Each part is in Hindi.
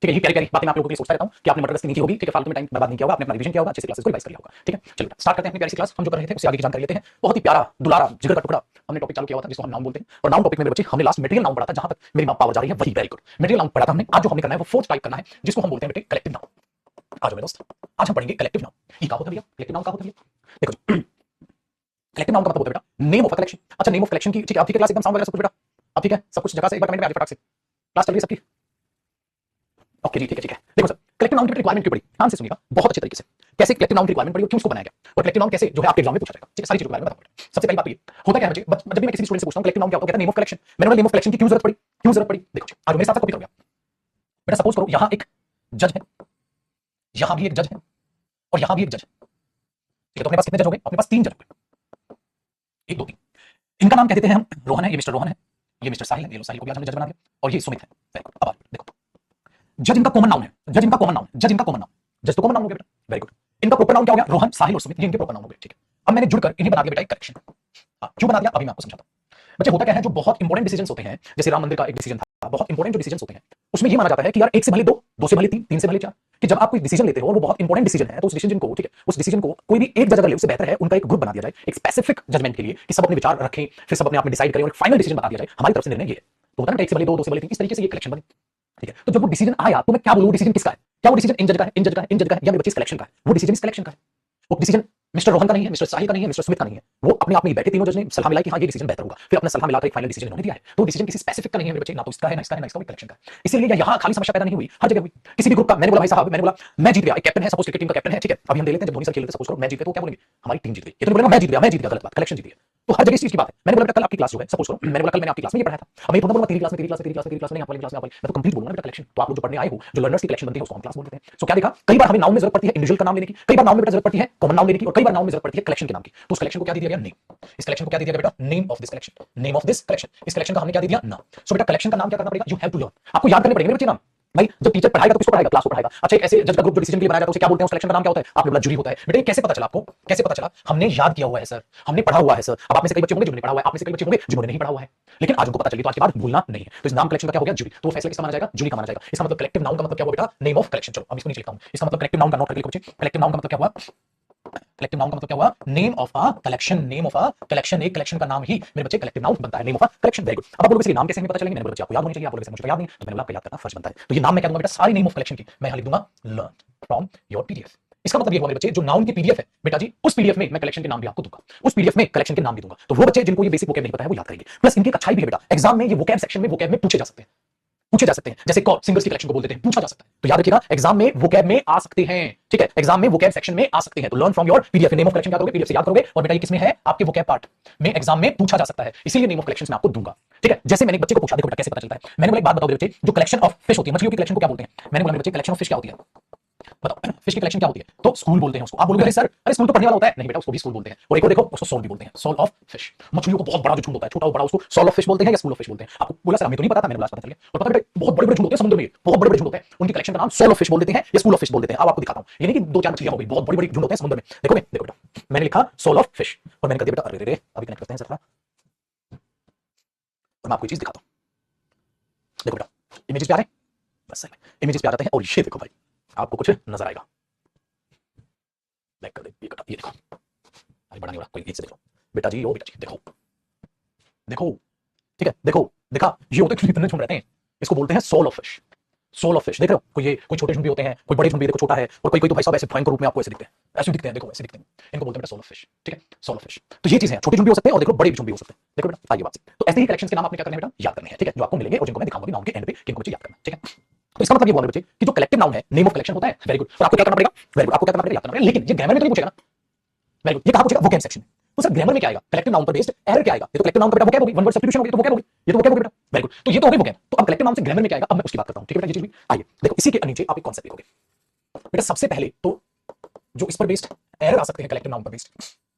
ठीक है, ये कैरी बातें मैं आप लोगों के लिए सोचता रहता हूं कि आपने मटर गश्ती नहीं की होगी, ठीक है, फालतू में टाइम बर्बाद नहीं किया होगा, आपने अपना रिवीजन किया होगा, अच्छे से क्लासेस को रिवाइज कर लिया होगा। ठीक है, चलिए स्टार्ट करते हैं अपनी प्यारी सी क्लास। हम जो कर रहे थे उससे आगे की जानकारी लेते हैं। बहुत ही प्यारा दुलारा जिगर का टुकड़ा हमने टॉपिक चालू किया हुआ था जिसको हम नाउन बोलते हैं। और नाउन टॉपिक में मेरे बच्चे हमने लास्ट मटेरियल नाउन पढ़ा था, जहां तक मेरी पावर जा रही है वही वेरी गुड मटेरियल नाउन पढ़ा था हमने। आज जो हमने करना है वो फोर्थ टाइप करना है जिसको हम बोलते हैं बेटे कलेक्टिव नाउन। आज मेरे दोस्त आज हम पढ़ेंगे कलेक्टिव नाउन। ये क्या होता है भैया, कलेक्टिव नाउन क्या होता है भैया? देखो जी, कलेक्टिव नाउन का मतलब होता है बेटा नेम ऑफ अ कलेक्शन। अच्छा, नेम ऑफ कलेक्शन की, ठीक है, आप ठीक है, क्लास एकदम साउंड वगैरह सब कुछ बेटा अब ठीक है, सब कुछ जगह से एक बार कमेंट में आ जाए फटाक से। क्लास चल रही है सबकी? ओके जी, ठीक है ठीक है। देखो सर, कलेक्टिव नाउन की रिक्वायरमेंट क्यों पड़ी, ध्यान से सुनिएगा बहुत अच्छे तरीके से। कैसे कलेक्टिव नाउन की रिक्वायरमेंट पड़ी और क्यों उसको बनाया गया, और कलेक्टिव नाउन कैसे जो है आपके एग्जाम में पूछा जाएगा। ठीक है, सारी चीजों के बारे में बताऊंगा। सबसे पहली बात तो ये होता क्या है बच्चे, जब भी मैं किसी स्टूडेंट से पूछता हूं कलेक्टिव नाउन क्या होता है, कहता है नेम ऑफ कलेक्शन। मैंने बोला नेम ऑफ कलेक्शन की क्यों जरूरत पड़ी, क्यों जरूरत पड़ी? देखो जी, आज मेरे साथ कॉपी करोगे बेटा। सपोज करो यहां एक जज है, यहां भी एक जज है, और यहां भी एक जज है। ठीक है, तो अपने पास कितने जज हो गए? अपने पास 3 जज हो गए। 1 2 3। इनका नाम कह देते हैं हम रोहन है, ये मिस्टर रोहन है, ये मिस्टर साहिल है, ये लो साहिल को भी आज हमने जज बना दिया, और ये सुमित है। Very good. अब देखो, जज इनका कॉमन नाउन है, जज इनका कॉमन नाउन, जज इनका कॉमन नाउन, जज तो कॉमन नाउन हो गया बेटा। Very good. इनका प्रॉपर नाउन क्या हो गया? रोहन, साहिल और सुमित, ये इनके प्रॉपर नाउन हो गए। ठीक है, अब मैंने जुड़कर इन्हें बना दिया बेटा एक कलेक्शन। हाँ, क्यों बना दिया अभी मैं आपको समझाता हूं। बच्चे होता क्या है, जो बहुत इंपॉर्टेंट डिसीजंस होते हैं, जैसे राम मंदिर का एक डिसीजन था, बहुत इंपॉर्टेंट जो डिसीजंस होते हैं उसमें ये माना जाता है कि यार 1 से भले 2, 2 से भले 3, 3 से भले 4, कि जब आप कोई डिसीजन लेते हो और वो बहुत इंपॉर्टेंट डिसीजन है तो उस डिसीजन को, ठीक है, उस डिसीजन को कोई भी एक जज अगर ले उससे बेहतर है उनका एक ग्रुप बना दिया जाए एक स्पेसिफिक जजमेंट के लिए, कि सब अपने विचार रखें, फिर सब अपने आप में डिसाइड करें और एक फाइनल डिसीजन बता दिया जाए। हमारी तरफ से निर्णय ये है। तो होता है ना 1 से भले 2, 2 से भले 3, इस तरीके से ये कलेक्शन बनी। ठीक है, तो जब वो डिसीजन आया तो मैं क्या बोलूं, डिसीजन किसका है? क्या वो डिसीजन इन जज का है, इन जज का है, इन जज का है, या मेरे बच्चे इस कलेक्शन का है? वो डिसीजन इस कलेक्शन का है। वो डिसीजन मिस्टर रोहन का नहीं है, मिस्टर साहिल का नहीं है, मिस्टर सुमित का नहीं है। वो अपने आप में बैठे तीनों जज ने सलाह मिलाई कि हाँ ये डिसीजन बेहतर होगा, फिर अपना सलाह मिलाकर एक फाइनल डिसीजन उन्होंने दिया है। तो डिसीजन किसी स्पेसिफिक का नहीं है मेरे बच्चे, ना तो इसका है ना इसका है ना इसका, कलेक्शन का है। इसीलिए यहाँ खाली समस्या पैदा नहीं हुई, हर जगह हुई। किसी भी ग्रुप का, मैंने बोला भाई साहब, मैंने बोला मैं जीत गया, एक कैप्टन है, सपोज क्रिकेट टीम का कैप्टन है, ठीक है, अभी हम देख लेते हैं जब धोनी सर खेल रहे थे, सपोज करो मैं जीत गया, तो क्या बोलेंगे? हमारी टीम जीत गई। ये तो बोलेगा मैं जीत गया, मैं जीत गया, गलत बात, कलेक्शन जीत गया। तो हर जगह इस चीज की बात है। मैंने बोला बेटा कल आपकी क्लास जो है, सपोज करो मैंने बोला कल मैंने आपकी क्लास में ये पढ़ाया था, अब मैं थोड़ा बोलूंगा तेरी क्लास में, तेरी क्लास में, तेरी क्लास में, तेरी क्लास में, यहाँ वाली क्लास में, मैं तो कंप्लीट बोलूंगा बेटा कलेक्शन। तो आप लोग जो पढ़ने आए हो, जो लर्नर्स की कलेक्शन बनती है उसको हम क्लास बोलते हैं। सो क्या देखा, कई बार हमें नाउन में जरूरत पड़ती है इंडिविजुअल का नाम लेने की, कई बार नाउन में बेटा जरूरत पड़ती है कॉमन नाउन लेने की, और कई बार नाउन में जरूरत पड़ती है कलेक्शन के नाम की। तो उस कलेक्शन को क्या दे दिया गया? नेम। इस कलेक्शन को क्या दे दिया बेटा? Name of this collection, name of this collection. इस कलेक्शन का हमने क्या दे दिया? नाम। सो बेटा कलेक्शन का नाम क्या करना पड़ेगा? यू हैव टू लर्न, आपको याद करने पड़ेंगे बच्चे नाम। भाई जब टीचर पढ़ाएगा तो किसको पढ़ाएगा? क्लास को पढ़ाएगा। अच्छा, एक ऐसे जज का ग्रुप जो डिसीजन के लिए बनाया जाता है उसे क्या बोलते हैं? उस कलेक्शन का नाम क्या होता है? आपने बोला जूरी होता है। बेटा कैसे पता चला आपको, कैसे पता चला? हमने याद किया हुआ है सर, हमने पढ़ा हुआ है सर। अब आप में से कई बच्चे होंगे जिन्होंने पढ़ा हुआ है, आप में से कई बच्चे होंगे जिन्होंने नहीं पढ़ा हुआ है, लेकिन आज उनको पता चली तो आज के बाद भूलना नहीं है। तो इस नाम कलेक्शन का क्या हो गया? जूरी। तो फैसला किसका माना जाएगा? जूरी का माना जाएगा। इसका मतलब कलेक्टिव नाउन का मतलब क्या हुआ बेटा? Name of collection. चलो अब इसको नीचे लिखता हूं। इसका मतलब कलेक्टिव नाउन का नोट करके लिखो बच्चे। कलेक्टिव नाउन का मतलब क्या हुआ? कलेक्टिव नाउन का मतलब क्या हुआ? Name of a collection, name of a collection. एक कलेक्शन का नाम ही मेरे बच्चे कलेक्टिव नाउन बनता है, name of a collection. Very good. अब आप लोगों के नाम कैसे हमें पता चलेंगे? मैंने बच्चे आपको याद होनी चाहिए, आप लोगों मुझे तो याद नहीं, तो मैंने बोला आपको याद करना फर्ज बनता है। तो ये नाम मैं क्या दूंगा बेटा? सारी नेम ऑफ कलेक्शन की मैं यहां लिख दूंगा लर्न फ्रॉम योर पीडीएफ। इसका मतलब ये हुआ मेरे बच्चे, जो नाउन की पीडीएफ है बेटा जी, उस पीडीएफ में मैं कलेक्शन के नाम भी आपको दूंगा, उस पीडीएफ में कलेक्शन के नाम भी दूंगा। तो वो बच्चे जिनको ये बेसिक वोकैब नहीं पता है वो याद करेंगे। प्लस इनकी एक अच्छाई भी है बेटा, एग्जाम में ये वोकैब सेक्शन में वोकैब में पूछे जा सकते हैं, पूछे जा सकते हैं। जैसे कॉर्ड सिंगर्स की कलेक्शन को बोल देते हैं, पूछा जा सकता है। तो याद रखिएगा एग्जाम में वोकैब में आ सकते हैं, ठीक है, एग्जाम में वोकैब सेक्शन में आ सकते हैं। तो learn from your PDF, name of collection क्या करोगे? पीडीएफ से याद करोगे, और बेटा ये किसमें है? आपके वोकैब पार्ट में एग्जाम में पूछा जा सकता है, इसीलिए नेम ऑफ कलेक्शन मैं आपको दूंगा। ठीक है, जैसे मैंने एक बच्चे को पूछा, देखो बेटा कैसे पता चलता है। मैंने बोला एक बात बताओ बच्चे, जो कलेक्शन ऑफ फिश होती है, मछलियों की कलेक्शन को क्या बोलते हैं? मैंने बोला बच्चे कलेक्शन ऑफ फिश क्या होती है? बताओ फिश की कलेक्शन क्या होती है? तो स्कूल बोलते हैं उसको। आप बोलोगे अरे सर, अरे स्कूल तो पढ़ने वाला होता है। नहीं बेटा, उसको भी स्कूल बोलते हैं। और एक और देखो, उसको सोल भी बोलते हैं, सोल ऑफ फिश। मछलियों को बहुत बड़ा जो झुंड होता है, छोटा और बड़ा, उसको सोल ऑफ फिश बोलते हैं या स्कूल ऑफ फिश बोलते हैं। आपको बोला सर हमें तो नहीं पता था, मैंने बोला पता चल गया। और पता बेटा बहुत बड़े बड़े झुंड होते हैं समुद्र में, बहुत बड़े बड़े झुंड होते हैं, उनकी कलेक्शन का नाम सोल ऑफ फिश बोल देते हैं या स्कूल ऑफ फिश बोल देते हैं। अब आपको दिखाता हूं, ये नहीं कि 2-4 मछलियां हो गई, बहुत बड़ी बड़ी झुंड होते हैं समुद्र में। देखोगे, देखो बेटा मैंने लिखा सोल ऑफ फिश और मैंने कहा बेटा अरे रे, अभी कनेक्ट करते हैं सर, और मैं आपको चीज दिखाता हूं। देखो बेटा इमेजेस पे आ रहे हैं, बस इमेजेस पे आ जाते हैं, और ये देखो भाई आपको कुछ नजर आएगा। बैक कर दे, ये कटा, ये देखो, अरे बड़ा नहीं हो रहा, कोई एक से देखो बेटा जी, ओ बेटा जी देखो, देखो, ठीक है, देखो, देखा, ये होते हैं कितने झुंड रहते हैं, इसको बोलते हैं soul of fish. Soul of fish देख रहे हो, कोई छोटे झुंड भी होते हैं, कोई बड़े झुंड भी देखो छोटा है, और कोई तो भाई साहब ऐसे भयंकर रूप में आपको ऐसे दिखते हैं, ऐसे दिखते हैं, देखो ऐसे दिखते हैं, इनको बोलते हैं सोल ऑफ फिश। ठीक है, सोल ऑफ फिश। तो ये चीज है, छोटे झुंड भी हो सकते हैं और देखो बड़े झुंड भी हो सकते हैं। देखो बेटा आइए बात। तो ऐसे ही कलेक्शंस के नाम आपने क्या करने हैं बेटा? याद करने हैं, ठीक है, जो आपको मिलेंगे और जिनको मैं दिखाऊंगा भी नाउन के एंड पे, किनको बच्चे याद करना, ठीक है। तो इसका मतलब ये हुआ मेरे बच्चे कि जो कलेक्टिव नाउन है, नेम ऑफ कलेक्शन होता है। Very good. और आपको क्या करना पड़ेगा? वेरी गुड, आपको क्या करना पड़ेगा? याद करना पड़ेगा। लेकिन ये ग्रामर में तो नहीं पूछेगा ना, वेरी गुड, ये कहां पूछेगा? वोकैब सेक्शन में। तो सर ग्रामर में क्या आएगा? कलेक्टिव नाउन पर बेस्ड एरर क्या आएगा? ये तो कलेक्टिव नाउन का बेटा वोकैब होगी, वन वर्ड सब्स्टिट्यूशन होगी, तो वोकैब होगी, ये तो वोकैब होगी बेटा। वेरी गुड, तो ये तो हो गई वोकैब। तो अब कलेक्टिव नाउन से ग्रामर में क्या आएगा? अब मैं उसकी बात करता हूं, ठीक है बेटा, ये चीज भी आइए देखो। इसी के नीचे आप एक कॉन्सेप्ट देखोगे बेटा, सबसे पहले तो जो इस पर बेस्ड एरर आ सकते हैं कलेक्टिव नाउन पर बेस्ड,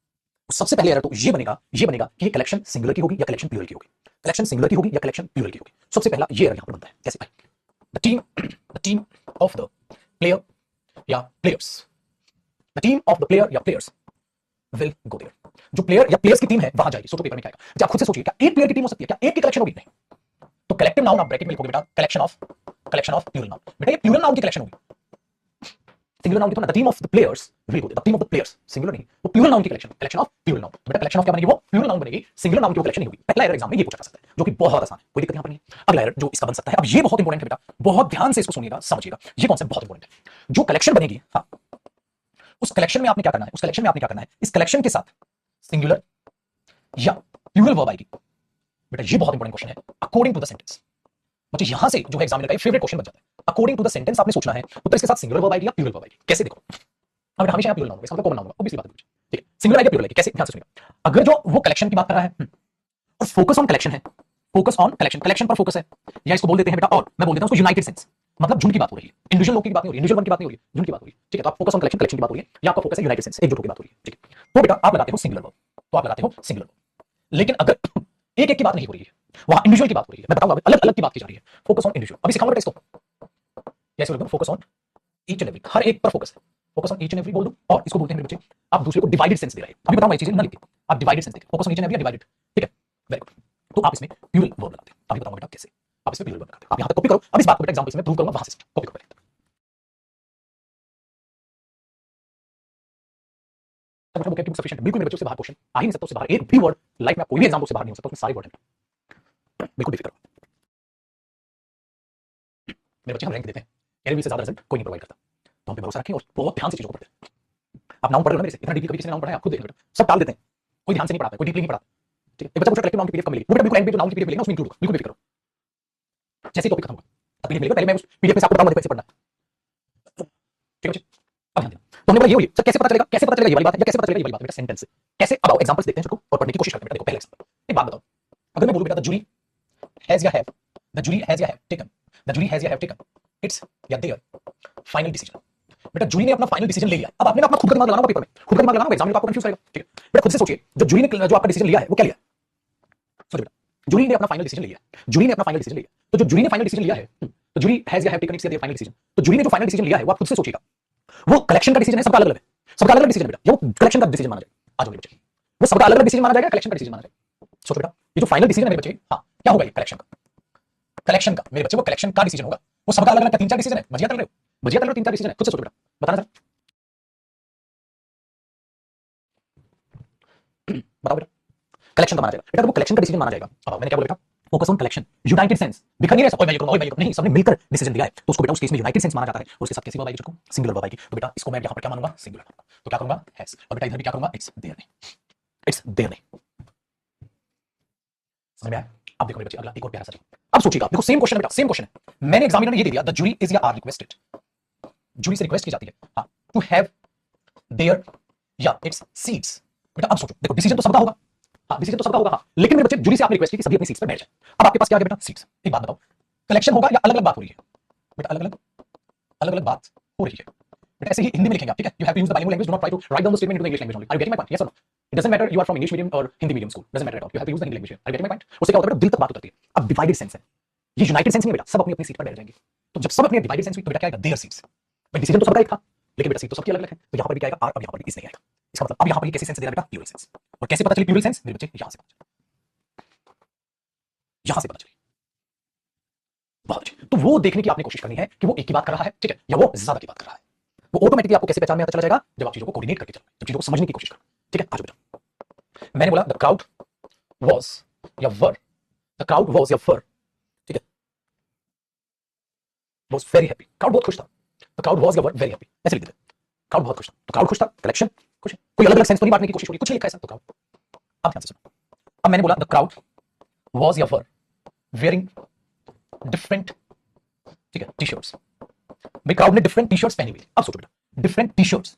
सबसे पहले एरर तो ये बनेगा कि ये कलेक्शन सिंगुलर की होगी या कलेक्शन प्लूरल की होगी, कलेक्शन सिंगुलर की होगी या कलेक्शन प्लूरल की होगी। सबसे पहला ये एरर यहां पर बनता है। कैसे भाई? The team of the player या players, the team of the player या प्लेयर्स विल गो देयर। जो प्लेयर या प्लेयर्स की टीम है वहां जाएगी। सोचो पेपर में क्या आएगा? आप खुद से सोचिए, क्या एक प्लेयर की टीम हो सकती है? क्या एक की कलेक्शन होगी? नहीं। तो कलेक्टिव नाउन आप ब्रैकेट में लिखोगे बेटा, collection of collection of plural noun. बेटा ये प्लूरल नाउन की कलेक्शन होगी, सिंगुलर नाउन की तो ना the team of the players will go there, the team of the players, singular नहीं, वो प्लूरल नाउन की collection, collection of plural noun. बेटा कलेक्शन ऑफ क्या बनेगी, वो प्लूरल नाउन बनेगी, सिंगुलर नाउन की वो कलेक्शन नहीं होगी। पहला एरर एग्जाम में ये पूछा जा सकता है, जो कि बहुत आसान है, कोई दिक्कत यहां पर नहीं है। अगला एरर जो इसका बन सकता है, अब ये बहुत इंपॉर्टेंट है बेटा, बहुत ध्यान से इसको सुनिएगा, समझिएगा, ये कॉन्सेप्ट बहुत इंपॉर्टेंट है। जो कलेक्शन बनेगी, हाँ, उस कलेक्शन में आपने क्या करना है, उस कलेक्शन में आपने क्या करना है, इस कलेक्शन के साथ सिंगुलर या प्लूरल वर्ब आएगी। बेटा ये बहुत इंपॉर्टेंट क्वेश्चन है, अकॉर्डिंग टू द सेंटेंस। बच्चे यहां से जो है एग्जामिनर का फेवरेट क्वेश्चन बन जाता है, अकॉर्डिंग टू द सेंटेंस आपने सोचना है, उत्तर इसके साथ सिंगुलर वर्ब आएगी या प्लूरल वर्ब आएगी, कैसे देखो। अब हमेशा यहाँ प्लूरल नाउन होगा, इसका मतलब कॉमन नाउन होगा, ऑब्वियसली बात है, ठीक है, सिंगुलर आएगी प्लूरल आएगी, कैसे, ध्यान से सुनिएगा। अगर जो वो कलेक्शन की बात कर रहा है और फोकस ऑन कलेक्शन है, फोकस ऑन कलेक्शन, कलेक्शन पर फोकस है, या इसको बोल देते हैं बेटा, और मैं बोल देता हूं उसको यूनाइटेड सेंस, मतलब झुंड की बात हो रही है, इंडिविजुअल लोग की बात नहीं हो रही, इंडिविजुअल वन की बात नहीं हो रही, झुंड की बात हो रही है, ठीक है। तो आप फोकस ऑन कलेक्शन, कलेक्शन की बात हो रही है, या आपका फोकस है यूनाइटेड सेंस, एकजुट की बात हो रही है, ठीक है। तो बेटा आप लगाते हो सिंगुलर वर्ब, तो आप लगाते हो सिंगुलर वर्ब। लेकिन अगर एक एक की बात नहीं हो रही है, वहां इंडिविजुअल की बात हो रही है, मैं बताऊंगा अलग अलग की बात की जा रही है, फोकस ऑन इंडिविजुअल, अभी सिखाऊंगा इसको, कैसे बोलूं, focus on each and every, हर एक पर फोकस है, focus on each and every बोल दूं, और इसको बोलते हैं मेरे बच्चे, आप दूसरे को डिवाइडेड सेंस दे रहे हैं। अभी बताऊंगा ये चीजें ना लिख के, आप डिवाइडेड सेंस देते हैं, focus on each and every या डिवाइडेड, ठीक है, वेरी गुड। तो आप इसमें प्लूरल वर्ब लगाते हैं, अभी बताऊंगा बेटा कैसे आप इसमें प्लूरल वर्ब लगाते हैं। आप यहां तक कॉपी करो, अब इस बात को बेटा एग्जांपल्स में प्रूव करूंगा, वहां से कॉपी करो पहले। तब मतलब वोकैब्युलरी सफिशिएंट, बिल्कुल मेरे बच्चों से बाहर क्वेश्चन आ ही नहीं सकता, उससे बाहर एक भी वर्ड लाइफ में कोई भी एग्जाम से बाहर नहीं हो सकता, उसमें सारे वर्ड हैं, बिल्कुल बेफिक्र रहो। मेरे बच्चे हम रैंक देते हैं, एलएलबी से ज्यादा रिजल्ट कोई नहीं प्रोवाइड करता, तो हम पे भरोसा रखें और बहुत ध्यान से चीजों को पढ़ते हैं। आप नाउन पढ़ रहे हो ना मेरे से, इतना डीपली कभी किसी ने नाउन पढ़ा है, आप खुद देख लो बेटा, सब टाल देते हैं, कोई ध्यान से नहीं पढ़ाता, कोई डीपली नहीं पढ़ाता, ठीक है। एक बच्चा पूछा कलेक्टिव नाउन की पीडीएफ कब मिलेगी, वो बेटा बिल्कुल एंड पे जो नाउन की पीडीएफ मिलेगी ना उसमें इंक्लूड होगा, बिल्कुल बेफिक्र रहो। जैसे ही टॉपिक खत्म होगा तब पीडीएफ मिलेगा, पहले मैं उस पीडीएफ में से आपको बताऊंगा कैसे पढ़ना है, ठीक है बच्चे। अब ध्यान देना, तो हमने बोला ये हुई, सर कैसे पता चलेगा, कैसे पता चलेगा ये वाली बात है, या कैसे पता चलेगा ये वाली बात है, बेटा सेंटेंस से कैसे। अब आओ एग्जांपल्स देखते हैं सबको और पढ़ने की कोशिश करते हैं। बेटा देखो पहला एग्जांपल, एक बात बताओ, अगर मैं बोलूं बेटा द जूरी हैज या हैव, द जूरी हैज या have taken, the jury has या हैव टेकन इट्स या देयर फाइनल डिसीजन। बेटा जूरी ने अपना फाइनल डिसीजन ले लिया, अब आपने अपना खुद का दिमाग लगाना पेपर में, खुद का दिमाग लगाना, एग्जाम में आपको कंफ्यूज करेगा, ठीक है। बेटा खुद से सोचिए, जो जूरी ने जो आपका डिसीजन लिया है वो क्या लिया, सोचिए बेटा, जूरी ने अपना फाइनल डिसीजन लिया, जूरी ने अपना फाइनल डिसीजन लिया, तो जो जूरी ने फाइनल डिसीजन लिया है, तो जूरी हैज या हैव टेकन इट्स या देयर फाइनल डिसीजन, तो जूरी ने जो फाइनल डिसीजन लिया है वो आप खुद से सोचिएगा, वो कलेक्शन का डिसीजन है, सबका अलग अलग है, सबका अलग अलग डिसीजन बेटा, ये वो कलेक्शन का डिसीजन माना जाएगा। आज मेरे बच्चे वो सबका अलग अलग डिसीजन माना जाएगा, कलेक्शन का डिसीजन माना जाएगा। सोचो बेटा ये जो फाइनल डिसीजन है मेरे बच्चे, हाँ क्या होगा, ये कलेक्शन का, कलेक्शन का मेरे बच्चे, वो कलेक्शन का डिसीजन होगा, वो सबका अलग अलग का तीन चार डिसीजन है, भजिया तल रहे हो, भजिया तल रहे हो, तीन चार डिसीजन है, खुद से सोचो बेटा, बताना सर, बताओ बेटा, कलेक्शन का माना जाएगा बेटा, वो कलेक्शन का डिसीजन माना जाएगा। अब मैंने क्या बोला बेटा, focus on collection, United sense, बिखर नहीं रहे, ओए मैं ये करूंगा, ओए मैं ये करूंगा, नहीं, सबने मिलकर डिसीजन दिया है, तो उसको बेटा उस केस में यूनाइटेड सेंस माना जाता है, और उसके साथ कैसी वर्ब आएगी, जो सिंगुलर वर्ब आएगी। तो बेटा इसको मैं यहां पर क्या मानूंगा, सिंगुलर मानूंगा, तो क्या करूंगा, हैज, और बेटा इधर भी क्या करूंगा, इट्स देयर नहीं, इट्स देयर नहीं, समझ में आया। अब देखो मेरे बच्चे अगला एक और प्यारा सा, अब सोचिएगा, देखो सेम क्वेश्चन है बेटा, सेम क्वेश्चन है, मैंने एग्जामिनर ने ये दे दिया, द जूरी इज या आर रिक्वेस्टेड, जूरी से रिक्वेस्ट की जाती है, हाँ, टू हैव देयर या इट्स सीट्स। बेटा अब सोचो, देखो डिसीजन तो सबका होगा, हाँ डिसीजन तो सबका होगा, हाँ, लेकिन मेरे बच्चे जूरी से आपने रिक्वेस्ट की कि सभी अपनी सीट्स पर बैठ जाए। अब आपके पास क्या आ गया बेटा, सीट्स। एक बात बताओ, कलेक्शन होगा या अलग अलग बात हो रही है, बेटा अलग अलग बात हो रही है, बेटा ऐसे ही हिंदी में लिखेंगे आप, ठीक है, you have to use the bilingual language, do not try to write down the statement into the English language only. Are you getting my point, yes और no, it doesn't matter you are from English medium और Hindi medium school, doesn't matter at all, you have to use the Hindi language. Are you getting my point. उससे क्या होता है बेटा, दिल तक बात उतरती है। अब डिवाइडेड सेंस है, ये यूनाइटेड सेंस नहीं है बेटा, सब अपनी अपनी सीट पर बैठ जाएंगे, तो जब सब अपनी डिवाइडेड सेंस हुई तो बेटा क्या आएगा, देयर सीट्स। भाई डिसीजन तो सबका एक था, लेकिन बेटा सीट तो सबकी अलग अलग है, तो यहां पर भी क्या आएगा, आर, अब यहां पर भी इस नहीं आएगा। इसका मतलब अब यहां पर ये कैसे सेंस दे रहा है बेटा, प्लूरल सेंस। और कैसे पता चली प्लूरल सेंस मेरे बच्चे, यहां से पता चली, यहां से पता चली, बहुत अच्छी। तो वो देखने की आपने कोशिश करनी है कि वो एक की बात कर रहा है, ठीक है, या वो ज्यादा की बात कर रहा है। वो ऑटोमेटिकली आपको कैसे पहचान में आता चला जाएगा, जब आप चीजों को कोऑर्डिनेट करके चलोगे, जब चीजों को समझने की कोशिश करो, ठीक है। आज बेटा मैंने बोला द क्राउड वाज या वर, द क्राउड वाज या वर, ठीक है, वाज वेरी हैप्पी, क्राउड बहुत खुश था, द क्राउड वाज या वर वेरी हैप्पी, ऐसे लिख देते, क्राउड बहुत खुश था, तो क्राउड खुश था, कलेक्शन खुश है, कोई अलग अलग सेंस तो नहीं बांटने की कोशिश हो रही, कुछ लिखा है सब, तो क्राउड। अब ध्यान से सुनो, अब मैंने बोला द क्राउड वाज या वर वेयरिंग डिफरेंट, ठीक है, टी शर्ट्स, भाई क्राउड ने डिफरेंट टी शर्ट्स पहनी हुई। अब सोचो बेटा डिफरेंट टी शर्ट्स,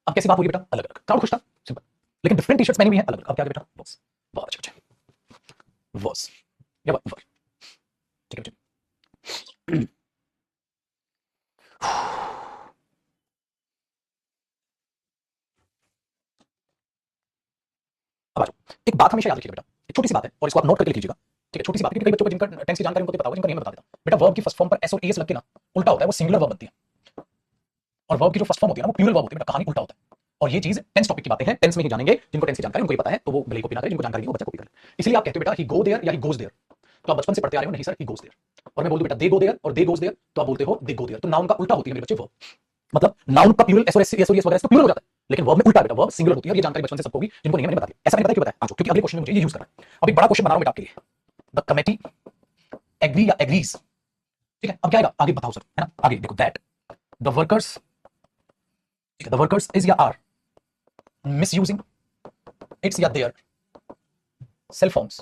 अब कैसी बात हो रही है बेटा, अलग अलग, क्राउड खुश था सिंपल, लेकिन डिफरेंट टी शर्ट्स पहनी हुई है अलग अलग, अब क्या बेटा, वाज, बहुत अच्छा अच्छा, वाज या वर, ठीक है बेटा। अब आ जाओ, एक बात हमेशा याद रखिएगा बेटा, एक छोटी सी बात है और इसको आप नोट करके लिख लीजिएगा, ठीक है, छोटी सी बात है, क्योंकि कई बच्चों को जिनका टेंस की जानकारी उनको पता होगा, जिनका नहीं बता देता बेटा, वर्ब की फर्स्ट फॉर्म पर एस और एस लग के ना उल्टा होता है, वो सिंगुलर वर्ब बनती है, और वर्ब की जो फर्स्ट फॉर्म होती है ना वो प्लूरल वर्ब होती है बेटा, कहानी उल्टा होता है। और ये चीज टेंस टॉपिक की बातें हैं, टेंस में ही जानेंगे, जिनको टेंस की जानकारी उनको ही पता है, तो वो भले कॉपी ना करें, जिनको जानकारी नहीं वो बच्चा कॉपी कर ले। इसलिए आप कहते हो बेटा ही गो देयर या ही गोज देयर, तो आप बचपन से पढ़ते आ रहे हो, नहीं सर ही गोज देयर, और मैं बोल दूं बेटा दे गो देयर और दे गोज देयर, तो आप बोलते हो दे गो देयर। तो नाउन का उल्टा होती है मेरे बच्चे वर्ब। मतलब नाउन का प्लूरल एस और एस वगैरह तो प्लूरल हो जाता है, लेकिन वर्ब में उल्टा बेटा, वर्ब सिंगुलर होती है। और ये जानकारी बचपन से सबको भी जिनको नहीं है मैंने बता दिया। ऐसा मैंने बताया क्यों बताया, आज क्योंकि अगले क्वेश्चन में मुझे ये यूज करना है। अब एक बड़ा क्वेश्चन बना रहा हूं बेटा आपके लिए, द कमेटी एग्री या एग्रीज, ठीक है। अब क्या आएगा आगे बताओ सर, है ना। आगे देखो दैट द वर्कर्स, ठीक है, द वर्कर्स इज या आर मिसयूजिंग इट्स या देयर सेल फोन्स।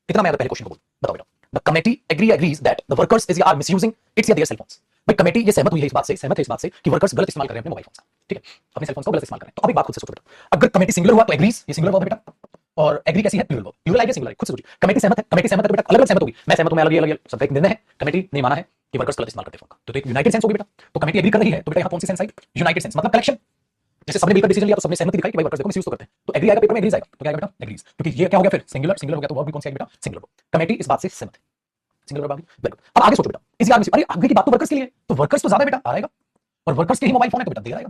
इतना मैं अगर पहले क्वेश्चन को बोल बताओ बेटा, द कमेटी एग्री या agrees that the workers is या आर मिसयूजिंग इट्स या देयर सेल फोन्स। भाई कमेटी ये सहमत हुई है इस बात से, सहमत है इस बात से कि वर्कर्स गलत इस्तेमाल कर रहे हैं अपने मोबाइल फोन का, ठीक है, अपने सेल फोन का गलत इस्तेमाल कर रहे हैं। तो अब एक बात खुद से सोचो बेटा, अगर कमेटी सिंगुलर हुआ तो एग्रीज ये सिंगुलर वर्ब है बेटा, और एग्री कैसी है प्लूरल वर्ब, प्लूरल आएगा सिंगुलर। खुद से सोचिए, कमेटी सहमत है, कमेटी सहमत है तो बेटा अलग अलग सहमत होगी, मैं सहमत हूं, मैं अलग अलग, सब एक निर्णय है। कमेटी ने माना है कि वर्कर्स गलत इस्तेमाल करते हैं फोन का, तो एक यूनाइटेड सेंस होगी बेटा। तो कमेटी एग्री कर रही है तो बेटा यहां कौन सी सेंस आई, यूनाइटेड सेंस, मतलब कलेक्शन। जैसे सबने मिलकर डिसीजन लिया तो सबने सहमति दिखाई कि भाई वर्कर्स देखो मिसयूज तो करते हैं, तो एग्री आएगा पेपर में, एग्रीज आएगा, तो क्या आएगा बेटा एग्रीज, क्योंकि ये क्या हो गया फिर सिंगुलर, सिंगुलर हो गया तो वर्ब भी कौन सी आएगी बेटा सिंगुलर वर्ब। कमेटी इस बात से सहमत है, सिंगुलर वर्ब आ गई। बिल्कुल। अब आगे सोचो बेटा, इस यार में अरे आगे की बात तो वर्कर्स के लिए है, तो वर्कर्स तो ज्यादा बेटा आएगा, और वर्कर्स के ही मोबाइल फोन है तो बेटा दे आएगा।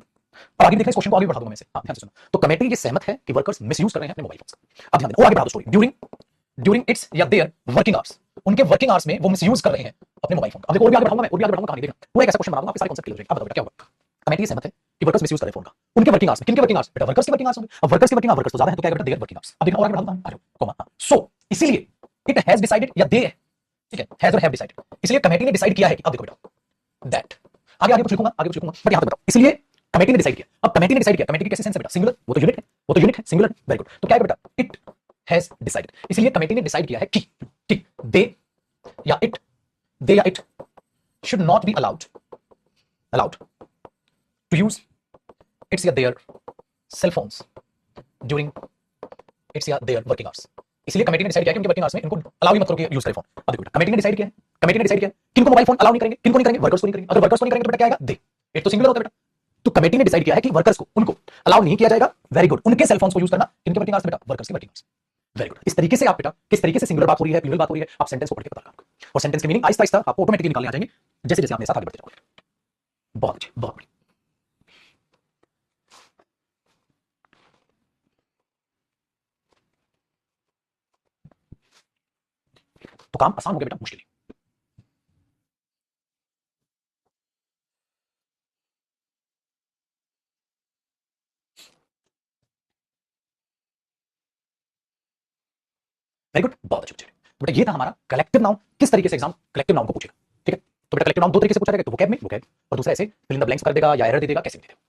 और आगे देखते हैं इस क्वेश्चन को, आगे बढ़ा दूंगा मैं इसे, हां ध्यान से सुनो। तो कमेटी ये सहमत है कि वर्कर्स मिसयूज कर रहे हैं अपने मोबाइल फोन्स का। अब ध्यान देना, और आगे बढ़ा दो स्टोरी, ड्यूरिंग इट्स या देयर वर्किंग आवर्स, उनके वर्किंग आवर्स में वो मिसयूज कर रहे हैं अपने मोबाइल फोन का। अब देखो और भी आगे बढ़ाऊंगा मैं, और भी आगे बढ़ाऊंगा कहानी, देखना पूरा एक ऐसा क्वेश्चन बना दूंगा, आपके सारे कॉन्सेप्ट क्लियर हो जाएंगे। अब बताओ बेटा क्या होगा, कमेटी सहमत है कि वर्कर्स मिसयूज कर रहे हैं फोन का, उनके वर्किंग आवर्स में, किनके वर्किंग आवर्स बेटा वर्कर्स के वर्किंग आवर्स होंगे। अब वर्कर्स के वर्किंग आवर्स, वर्कर्स तो ज्यादा है तो क्या बेटा देयर वर्किंग आवर्स। अब देखना और आगे बढ़ाता हूं, आ जाओ कॉमा, सो इसीलिए इट हैज डिसाइडेड या दे, ठीक है, हैज और हैव डिसाइडेड, इसलिए कमेटी ने डिसाइड किया है कि, अब देखो बेटा दैट, आगे आगे कुछ लिखूंगा, आगे कुछ लिखूंगा, बट यहां तक बताओ, इसलिए कमेटी ने डिसाइड किया। अब कमेटी ने डिसाइड किया, कमेटी की कैसे सेंस है बेटा सिंगुलर, वो तो यूनिट है, वो तो यूनिट है, सिंगुलर, वेरी गुड। तो क्या है बेटा इट हैज डिसाइडेड, इसलिए कमेटी ने डिसाइड किया है कि ठीक दे या it should not be allowed to use its या their cell phones during its या देयर वर्किंग आवर्स। इसलिए कमेटी ने डिसाइड किया कि उनके वर्किंग आवर्स में इनको अलाउ ही मत करो कि यूज करें फोन। अब देखो कमेटी ने डिसाइड किया है, कमेटी ने डिसाइड किया किनको मोबाइल फोन अलाउ नहीं करेंगे, किनको नहीं करेंगे, वर्कर्स को नहीं करेंगे। अगर वर्कर्स को नहीं करेंगे तो बेटा क्या आएगा दे, इट तो सिंगुलर होता है बेटा। तो कमेटी ने डिसाइड किया है कि वर्कर्स को, उनको अलाउ नहीं किया जाएगा, वेरी गुड, उनके सेल फोन्स को यूज करना, किनके वर्किंग आवर्स बेटा वर्कर्स के वर्किंग आवर्स, वेरी गुड। इस तरीके से आप बेटा किस तरीके से सिंगुलर बात हो रही है, प्लूरल बात हो रही है, आप सेंटेंस को पढ़ के पता लगाओगे, और सेंटेंस के मीनिंग आहिस्ता आहिस्ता आपको ऑटोमेटिकली निकालने आ जाएंगे जैसे जैसे आप मेरे साथ आगे बढ़ते जाओगे। बहुत अच्छे, बहुत बढ़िया। तो काम आसान हो गया बेटा, मुश्किल नहीं। वेरी गुड, बहुत अच्छे बच्चे। तो बेटा ये था हमारा कलेक्टिव नाउन, किस तरीके से एग्जाम कलेक्टिव नाउन को पूछेगा, ठीक है। तो बेटा कलेक्टिव नाउन दो तरीके से पूछा जाएगा, तो वोकैब में वोकैब, और दूसरा ऐसे फिल इन द ब्लैंक्स कर देगा या एरर दे देगा, कैसे भी दे देगा।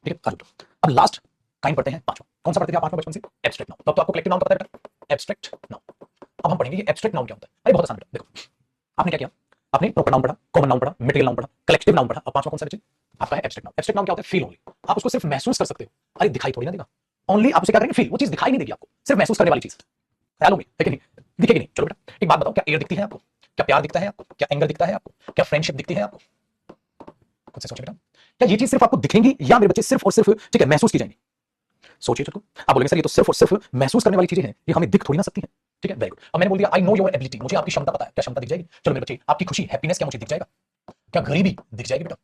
ठीक है, अब लास्ट काइंड पढ़ते हैं, पांचवा। कौन सा पढ़ते थे आप पांचवा बचपन से, एब्स्ट्रैक्ट नाउन। तो आपको कलेक्टिव नाउन का पता है बेटा, एब्स्ट्रैक्ट नाउन। अब हम पढ़ेंगे ये एब्स्ट्रैक्ट नाउन क्या होता है। अरे बहुत आसान बेटा, देखो आपने क्या किया, आपने प्रॉपर नाउन पढ़ा, कॉमन नाउन पढ़ा, मटेरियल नाउन पढ़ा, कलेक्टिव नाउन पढ़ा, अब पांचवा कौन सा बचे आपका है एब्स्ट्रैक्ट नाउन। एब्स्ट्रैक्ट नाउन क्या होता है, फील ओनली, आप उसको सिर्फ महसूस कर सकते हो, अरे दिखाई थोड़ी ना देगा, ओनली आप उसे क्या करेंगे फील, वो चीज दिखाई नहीं देगी आपको, सिर्फ महसूस करने वाली चीज, ख्यालों में है कि नहीं, दिखेगी नहीं। चलो बेटा एक बात बताओ, क्या एयर दिखती है आपको, क्या प्यार दिखता है आपको, क्या एंगर दिखता है आपको, क्या फ्रेंडशिप दिखती है आपको, खुद से सोचिए बेटा, क्या ये चीज सिर्फ आपको दिखेंगी या मेरे बच्चे सिर्फ और सिर्फ ठीक है महसूस की जाएंगी। सोचिए चलो, आप बोलेंगे सर ये तो सिर्फ और सिर्फ महसूस करने वाली चीजें हैं, ये हमें दिख थोड़ी ना सकती हैं, ठीक है, वेरी गुड। अब मैंने बोल दिया आई नो योर एबिलिटी, मुझे आपकी क्षमता पता है, क्या क्षमता दिख जाएगी। चलो मेरे बच्चे आपकी खुशी हैप्पीनेस क्या मुझे दिख जाएगा, क्या गरीबी दिख जाएगी बेटा,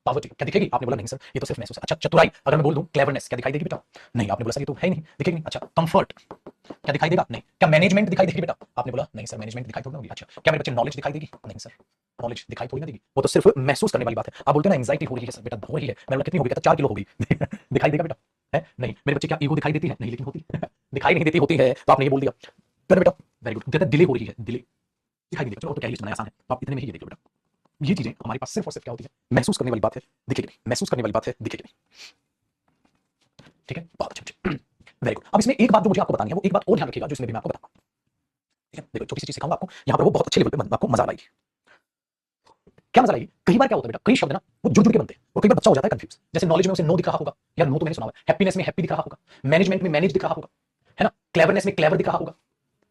पॉवर्टी क्या दिखेगी। आपने बोला नहीं सर ये तो सिर्फ महसूस है। अच्छा चतुराई, अगर मैं बोल दूं क्लेवरनेस क्या दिखाई देगी बेटा, नहीं। आपने बोला सर ये तो है ही नहीं, दिखेगी नहीं। अच्छा कंफर्ट क्या दिखाई देगा, नहीं। क्या मैनेजमेंट दिखाई देगी बेटा, आपने बोला नहीं सर मैनेजमेंट दिखाई थोड़ी ना होगी। अच्छा क्या मेरे बच्चे नॉलेज दिखाई देगी, नहीं सर नॉलेज दिखाई थोड़ी ना देगी, वो तो सिर्फ महसूस करने वाली बात है। आप बोलते हैं ना एंजाइटी हो रही है सर, बेटा हो रही है, मैंने बोला कितनी होगी, कहता 4 किलो होगी दिखाई देगा बेटा, है नहीं। मेरे बच्चे क्या ईगो दिखाई देती है, नहीं लेकिन होती दिखाई नहीं देती, होती है। तो आपने ये बोल दिया कर बेटा, वेरी गुड। कहता डिले हो रही है, डिले दिखाई नहीं देगा, चलो तो क्या लिस्ट बनाया आसान है, तो आप इतने में ही ये देख लो बेटा। ये चीजें हमारे पास सिर्फ और सिर्फ क्या होती है, महसूस करने वाली बात है, दिखेगी नहीं, महसूस करने वाली बात है, दिखेगी नहीं, ठीक है, बहुत अच्छे, वेरी गुड। अब इसमें एक बात जो मुझे आपको बतानी है, वो एक बात और ध्यान रखिएगा जो इसमें भी मैं आपको बताऊंगा, ठीक है। देखो छोटी सी चीज सिखाऊंगा आपको, यहाँ पर वो बहुत अच्छे लेवल पे आपको मजा आएगी। क्या मजा आएगी, कई बार क्या होता है बेटा, कई शब्द ना वो जुड़ जुड़ के बनते हैं, और कई बार बच्चा हो जाता है कंफ्यूज। जैसे नॉलेज में उसे नो दिख रहा होगा, यार नो तो मैंने सुना हुआ है, हैप्पीनेस में हैप्पी दिख रहा होगा, मैनेजमेंट में मैनेज दिख रहा होगा, है ना, क्लेवरनेस में क्लेवर दिख रहा होगा,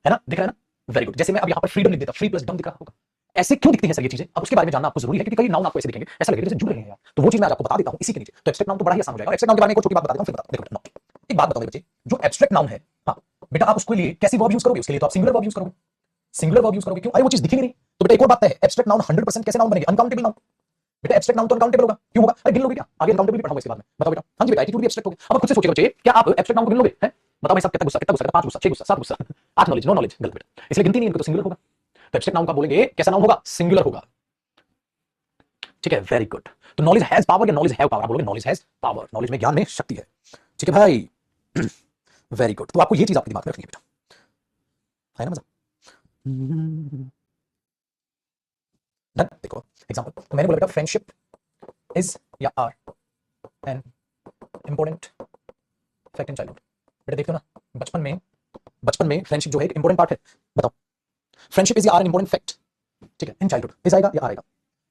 है ना, दिख रहा है ना, वेरी गुड। जैसे मैं अब यहाँ पर फ्रीडम लिख देता, फ्री प्लस डम दिख रहा होगा, ऐसे क्यों दिखती है सर ये चीजें, अब उसके बारे में जानना आपको जरूरी है, क्योंकि कई नाउन आपको ऐसे दिखेंगे ऐसा लगेगा जैसे जुड़ रहे हैं यार, तो वो चीज मैं आज आपको बता देता हूं इसी के नीचे। तो एब्स्ट्रैक्ट नाउन तो बड़ा ही आसान हो जाएगा, एब्स्ट्रैक्ट नाउन के बारे में एक छोटी बात बता देता हूं फिर बता देखो नाउन। एक बात बताओ बच्चे, जो एब्स्ट्रैक्ट नाउन है, हाँ बेटा आप उसके लिए कैसी वर्ब यूज करोगे, उसके लिए तो आप सिंगुलर वर्ब यूज करोगे, सिंगुलर वर्ब यूज करोगे, क्यों, अरे वो चीज दिखेगी नहीं। तो बेटा एक और बात है, एब्स्ट्रैक्ट नाउन 100% कैसे नाउन बनेगी, अनकाउंटेबल नाउन। बेटा एब्स्ट्रैक्ट नाउन तो अनकाउंटेबल होगा, क्यों होगा, अरे गिन लोगे क्या, आगे अनकाउंटेबल भी पढ़ाऊंगा इसके बाद में, बताओ बेटा। हाँ जी बेटा एटीट्यूड भी एब्स्ट्रैक्ट हो गया। अब खुद से सोचिए बच्चे, क्या आप एब्स्ट्रैक्ट नाउन को गिन लोगे हैं, बताओ भाई साहब, कितना गुस्सा, कितना गुस्सा, 5 गुस्सा, 6 गुस्सा, 7 गुस्सा, 8 नॉलेज, 9 नॉलेज, गलत बेटा, इसलिए गिनती नहीं, इनको तो सिंगुलर होगा। तो एब्स्ट्रैक्ट नाउन का बोलेंगे कैसा नाउन होगा, सिंगुलर होगा, ठीक है, वेरी गुड। तो नॉलेज हैज पावर या नॉलेज हैव पावर, आप बोलोगे नॉलेज हैज पावर, नॉलेज में ज्ञान में शक्ति है, ठीक है भाई, वेरी गुड। तो आपको ये चीज आपके दिमाग में रखनी है बेटा, है ना मजा। डन, देखो एग्जांपल, तो मैंने बोला बेटा फ्रेंडशिप इज या are an important fact in childhood. बेटा देखते हो ना, बचपन में फ्रेंडशिप जो है एक इंपॉर्टेंट पार्ट है, बताओ फ्रेंडशिप इज या आर एन इंपॉर्टेंट फैक्ट, ठीक है, इन चाइल्डहुड इज आएगा या आएगा,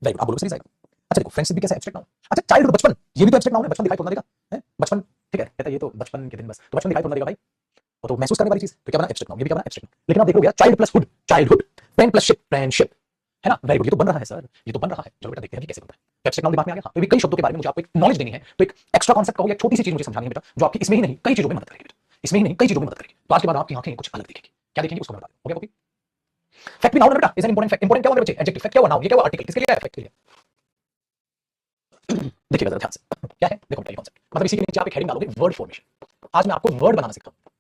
वेरी गुड, आप बोलोगे सही आएगा। अच्छा देखो फ्रेंडशिप भी कैसे एब्स्ट्रैक्ट नाउन, अच्छा चाइल्डहुड बचपन, ये भी तो एब्स्ट्रैक्ट नाउन है, बचपन दिखाई थोड़ा देगा है, बचपन, ठीक है, कहता है ये तो बचपन के दिन बस, तो बचपन दिखाई थोड़ा देगा भाई, वो तो महसूस करने वाली चीज, तो क्या बना एब्स्ट्रैक्ट नाउन, ये भी क्या बना एब्स्ट्रैक्ट नाउन। लेकिन आप देख लो child plus hood, childhood, friend plus ship, friendship, है ना, वेरी गुड, ये तो बन रहा है सर, ये तो बन रहा है, चलो बेटा देखते हैं कि कैसे बनता है। तो एब्स्ट्रैक्ट नाउन दिमाग में आ गया, तो कई शब्दों के बारे में मुझे आपको एक नॉलेज देनी है, तो एक एक्स्ट्रा कॉन्सेप्ट कहोगे, एक छोटी सी चीज मुझे समझानी है बेटा, जो आपकी इसमें ही नहीं कई चीजों में मदद करेगी बेटा, इसमें ही नहीं कई चीजों में मदद करेगी। तो आज के बाद आपकी आंखें कुछ अलग दिखेगी, क्या देखेंगे उसको मैं बता दूं, हो गया कॉपी। फैक्ट भी नाउन है बेटा, is an important fact, important क्या होगा बच्चे, एडजेक्टिव, फैक्ट क्या हुआ नाउन, ये क्या हुआ आर्टिकल, किसके लिए है फैक्ट के लिए, देखिएगा जरा ध्यान से, क्या है देखो पहले कॉन्सेप्ट, मतलब इसी के नीचे आप एक हेडिंग डालोगे वर्ड फॉर्मेशन। आज मैं आपको वर्ड बनाना सिखाऊंगा,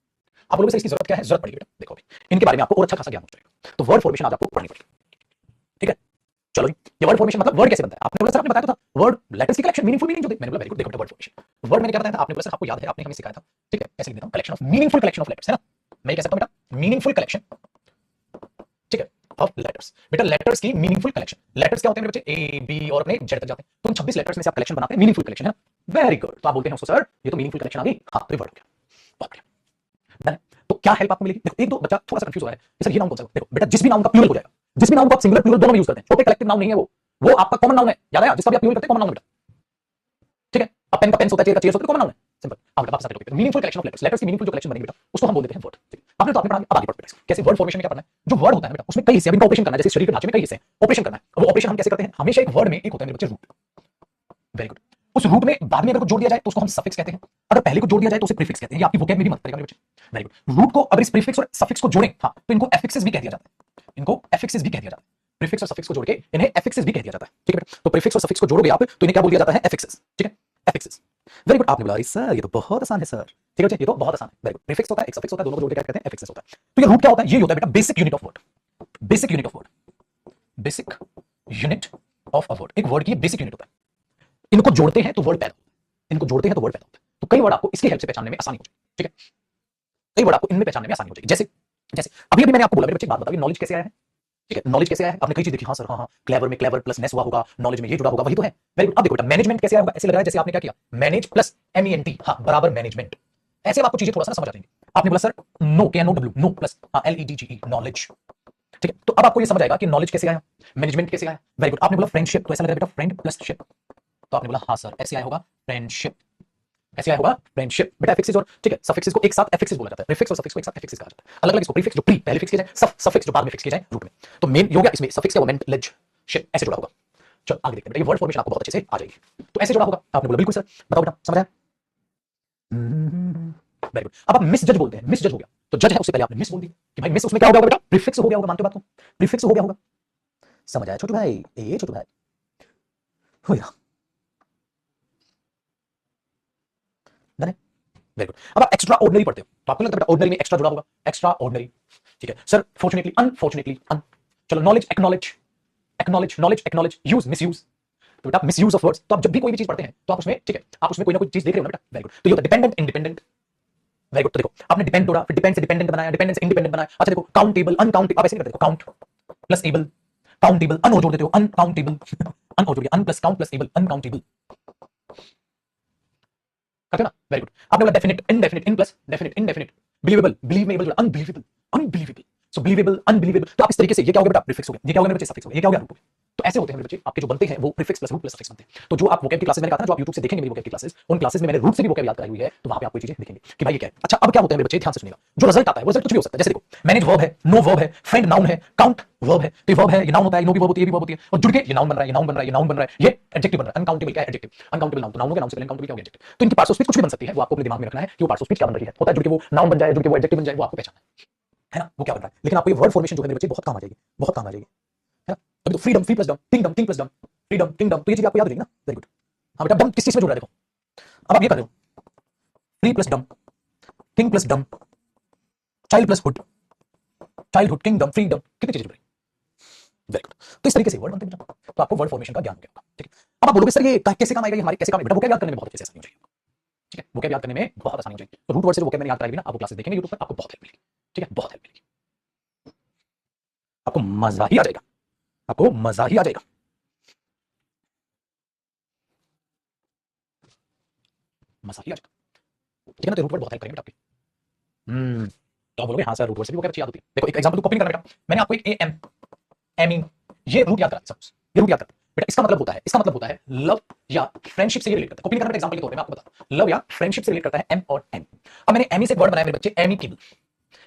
आप लोगों से इसकी जरूरत क्या है, जरूरत पड़ेगी बेटा, देखो अभी इनके बारे में आपको और अच्छा खासा ज्ञान हो जाएगा। तो वर्ड फॉर्मेशन आज आपको पढ़नी पड़ेगी, ठीक है, चलो जी। ये वर्ड फॉर्मेशन मतलब वर्ड कैसे बनता है, आपने बोला सर, आपने बताया तो था वर्ड लेटर्स की कलेक्शन, मीनिंगफुल मीनिंग जो दे, मैंने बोला वेरी गुड, देखो वर्ड फॉर्मेशन, वर्ड मैंने क्या बताया था, आपने बोला सर आपको याद है, आपने हमें सिखाया था, ठीक है, ऐसे लिख देता हूं, collection of meaningful collection of letters, है ना, मैं कह सकता हूं बेटा मीनिंगफुल कलेक्शन, ठीक है, ऑफ लेटर्स, बेटा लेटर्स की मीनिंगफुल कलेक्शन, लेटर्स क्या होते हैं बच्चे, ए बी और अपने जेड तक जाते हैं, तो उन 26 लेटर्स में से आप कलेक्शन बनाते हैं, मीनिंगफुल कलेक्शन, है ना, वेरी गुड। तो आप बोलते हैं उसको सर ये तो मीनिंगफुल कलेक्शन आ गई, हाँ तो ये वर्ड हो गया, बहुत बढ़िया। तो क्या हेल्प आपको मिलेगी, देखो एक दो बच्चा थोड़ा सा कंफ्यूज हो रहा है, सर ये नाउन कौन सा, देखो बेटा जिस भी नाउन का प्लूरल हो जाएगा, जिस भी नाउन को आप सिंगुलर प्लूरल दोनों में यूज करते हैं, छोटे कलेक्टिव नाउन नहीं है वो आपका कॉमन नाउन है, याद आया, जिसका भी आप प्लूरल करते हैं कॉमन नाउन है बेटा, ठीक है, अब पेन का पेन होता है, चेयर का चेयर होता है, कॉमन नाउन है, सिंपल। अब बेटा वापस आते हैं, meaningful collection of letters, letters की मीनिंगफुल जो कलेक्शन बनेगी बेटा उसको हम बोल देते हैं वर्ड, ठीक है, आपने तो आपने पढ़ा, अब आगे बढ़ते हैं कैसे वर्ड फॉर्मेशन में क्या पढ़ना है, जो वर्ड होता है बेटा उसमें कई हिस्से, अब इनका ऑपरेशन करना है, जैसे शरीर के ढांचे में कई हिस्से हैं, ऑपरेशन करना है, वो ऑपरेशन हम कैसे करते हैं, हमेशा एक वर्ड में एक होता है मेरे बच्चे रूट, वेरी गुड, उस रूट में बाद में अगर कुछ जोड़ दिया जाए तो उसको हम सफिक्स कहते हैं, अगर पहले को जोड़ दिया जाए तो उसे प्रीफिक्स कहते हैं, ये आपकी वोकैब में भी मदद करेगा मेरे बच्चे, वेरी गुड। रूट को अगर इस प्रीफिक्स और सफिक्स को जोड़ें, हाँ तो इनको एफिक्सेस भी कह दिया जाता है, इनको एफिक्सेस भी कह दिया जाता है, प्रीफिक्स और सफिक्स को जोड़ के इन्हें एफिक्सेस भी कह दिया जाता है, ठीक है बेटा। तो प्रीफिक्स और सफिक्स को जोड़ोगे आप तो इन्हें क्या बोल दिया जाता है, एफिक्सेस, ठीक है, एफिक्सेस, वेरी गुड। आपने बोला सर ये तो बहुत आसान है सर, ठीक है, ये तो बहुत आसान है, वेरी गुड। प्रीफिक्स होता है, एक सफिक्स होता है, दोनों को जोड़ के क्या कहते हैं, एफिक्सेस होता है। तो ये रूट क्या होता है, ये होता है बेटा basic unit of word, basic unit of word, basic unit of a word, एक वर्ड की बेसिक यूनिट होता है, इनको जोड़ते हैं तो वर्ड पैदा होता है, इनको जोड़ते हैं तो वर्ड पैदा होता है। तो कई वर्ड आपको इसकी हेल्प से पहचानने में आसानी हो जाएगी, ठीक है, कई वर्ड आपको इनमें पहचानने में आसानी हो जाएगी, जैसे जैसे अभी अभी मैंने आपको बोला मेरे बच्चे, एक बात बताइए नॉलेज कैसे आया है, ठीक है, नॉलेज कैसे आया है, आपने कई चीज देखी, हाँ सर हाँ, क्लेवर में क्लेवर प्लस नेस हुआ होगा, नॉलेज में ये जुड़ा होगा, वही तो है, वेरी गुड। अब देखो बेटा मैनेजमेंट कैसे आया होगा, ऐसे लग रहा है जैसे आपने क्या किया, मैनेज प्लस MENT, हाँ बराबर मैनेजमेंट, ऐसे आपको चीजें थोड़ा सा समझ आ जाएंगी। आपने बोला sir know, KNOW, know plus LEDGE, knowledge, ठीक है, तो अब आपको ये समझ आएगा कि नॉलेज कैसे आया, मैनेजमेंट कैसे आया, वेरी गुड। आपने बोला फ्रेंडशिप, तो ऐसा लग रहा है बेटा फ्रेंड प्लस शिप, तो आपने बोला हाँ सर ऐसे आया होगा फ्रेंडशिप, ऐसे आया होगा फ्रेंडशिप, बेटा एफिक्सेस और ठीक है सफिक्सेस को एक साथ एफिक्सेस बोला जाता है, प्रीफिक्स और सफिक्स को एक साथ एफिक्सेस कहा जाता है, अलग अलग इसको प्रीफिक्स जो प्री पहले फिक्स किया जाए, सफिक्स जो बाद में फिक्स किया जाए रूट में। तो मेन ये हो गया, इसमें सफिक्स क्या होगा, मेंट लेज शिप, ऐसे जुड़ा होगा। चलो आगे देखते हैं, ये वर्ड फॉर्मेशन आपको बहुत अच्छे से आ जाएगी, तो ऐसे जुड़ा होगा। आपने बोला बिल्कुल सर, बताओ बेटा समझ आया, वेरी गुड। अब आप मिस जज बोलते हैं, मिस जज हो गया, तो जज है उससे पहले आपने मिस बोल दी कि भाई मिस उसमें क्या हो गया बेटा, प्रीफिक्स हो गया होगा, मानते हो बात को, प्रीफिक्स हो गया होगा, समझ आया छोटू भाई, ये छोटू भाई हो गया, वेरी गुड। अब आप एक्स्ट्रा ऑर्डिनरी पढ़ते हो तो आपको लगता है बेटा ऑर्डिनरी में एक्स्ट्रा जुड़ा होगा, एक्स्ट्रा ऑर्डिनरी, ठीक है सर, फॉर्चुनेटली अनफॉर्चुनेटली अन, चलो knowledge acknowledge, acknowledge knowledge acknowledge, use misuse, तो बेटा मिसयूज ऑफ वर्ड्स, तो आप जब भी कोई भी चीज पढ़ते हैं तो आप उसमें ठीक है, आप उसमें कोई ना कोई चीज देख रहे हो ना बेटा, वेरी गुड। तो ये होता है डिपेंडेंट इंडिपेंडेंट, वेरी गुड। तो देखो आपने डिपेंड जोड़ा, फिर डिपेंड से डिपेंडेंट बनाया, डिपेंडेंट से इंडिपेंडेंट बनाया, अच्छा देखो काउंटेबल अनकाउंटेबल, आप ऐसे नहीं करते, देखो count plus able, countable un और जोड़ देते हो, अनकाउंटेबल अन और जोड़ दिया, un plus count plus able, uncountable करते ना, वेरी गुड। आपने बोला definite indefinite, in plus definite indefinite, believable believe में एबल जोड़ा, unbelievable unbelievable, so believable unbelievable, तो आप इस तरीके से ये क्या हो गया बेटा, प्रीफिक्स हो गया, ये क्या हो गया मेरे बच्चे, सफिक्स हो गया, ये क्या हो गया रूट हो गया, तो ऐसे होते हैं मेरे बच्चे, आपके जो बनते हैं वो prefix plus root plus suffix बनते हैं। तो जो आप वोकैब की क्लासेस मैंने कहा था ना, जो आप YouTube से देखेंगे मेरी वोकैब की क्लासेस, उन क्लासेस में मैंने रूट से भी वोकैब याद कराई हुई है, तो वहां पे आपको ये चीजें दिखेंगी कि भाई ये क्या है। अच्छा, अब क्या होता है मेरे बच्चे, ध्यान से सुनिएगा। जो रिजल्ट आता है वो रिजल्ट कुछ भी हो सकता है। जैसे देखो, मैनेज वर्ब है, नो वर्ब है, फ्रेंड नाउन है, काउंट वर्ब है। तो ये वर्ब है, ये नाउन होता है, नो भी वर्ब होती है, ये भी वर्ब होती है, और जुड़ के ये नाउन बन रहा है, ये नाउन बन रहा है, ये नाउन बन रहा है, ये एडजेक्टिव बन रहा है। अनकाउंटेबल क्या है? एडजेक्टिव। अनकाउंटेबल नाउन, तो नाउन हो गया, नाउन से पहले अनकाउंटेबल क्या हो गया? एडजेक्टिव। तो इनकी पार्ट्स ऑफ स्पीच कुछ भी बन सकती है, वो आपको अपने दिमाग में रखना है कि वो पार्ट्स ऑफ स्पीच क्या बन रही है। होता है जुड़ के वो नाउन बन जाए, जुड़ के वो एडजेक्टिव बन जाए, वो आपको पहचानना है ना, वो क्या बन रहा है। लेकिन आपको ये वर्ड फॉर्मेशन जो है मेरे बच्चे बहुत काम आ जाएगी, बहुत काम आ जाएगी, है ना। अभी तो फ्रीडम, फ्री प्लस डम, किंगडम, किंग प्लस डम, फ्रीडम, किंगडम, तो ये चीज आपको याद रहेगी ना। Very good. हाँ बेटा, डम किस चीज में जुड़ रहा है देखो। अब आप ये कर रहे हो, फ्री प्लस डम, किंग प्लस डम, child plus hood, childhood, kingdom, freedom, कितनी चीजें जुड़ रही। Very good. तो इस तरीके से वर्ड बनते हैं बेटा, तो आपको वर्ड फॉर्मेशन का ज्ञान हो गया। ठीक है, अब आप बोलोगे सर ये कैसे काम आएगा, ये हमारे कैसे काम आएगा। बेटा वोकैब याद करने में बहुत अच्छे से आसानी हो जाएगी। ठीक है, वोकैब याद करने में बहुत आसानी हो जाएगी। तो रूट वर्ड से वोकैब मैंने याद कराई भी ना, आप वो क्लासेस देखेंगे यूट्यूब पर, आपको बहुत हेल्प मिलेगी। ठीक है, बहुत हेल्प मिलेगी, आपको मजा ही आ जाएगा, आपको मजा ही आ जाएगा। मजा ही आ जाएगा। ठीक है ना, तो रूट वर्ड बहुत हेल्प करेंगे बेटा आपकी। तो आप बोलोगे हाँ सर रूट वर्ड से भी वोकैब अच्छी याद होती है। देखो एक एग्जांपल, कॉपी नहीं करना बेटा। मैंने आपको एक ए एम, एमी, ये रूट याद करा, सपोज ये रूट याद करा बेटा। इसका मतलब होता है, इसका मतलब होता है लव या फ्रेंडशिप से ये रिलेट करता है। कॉपी नहीं करना, एग्जांपल के तौर पे मैं आपको बता, लव या फ्रेंडशिप से रिलेट करता है एम और एम। अब मैंने एमी से एक वर्ड बनाया मेरे बच्चे, एमिकेबल।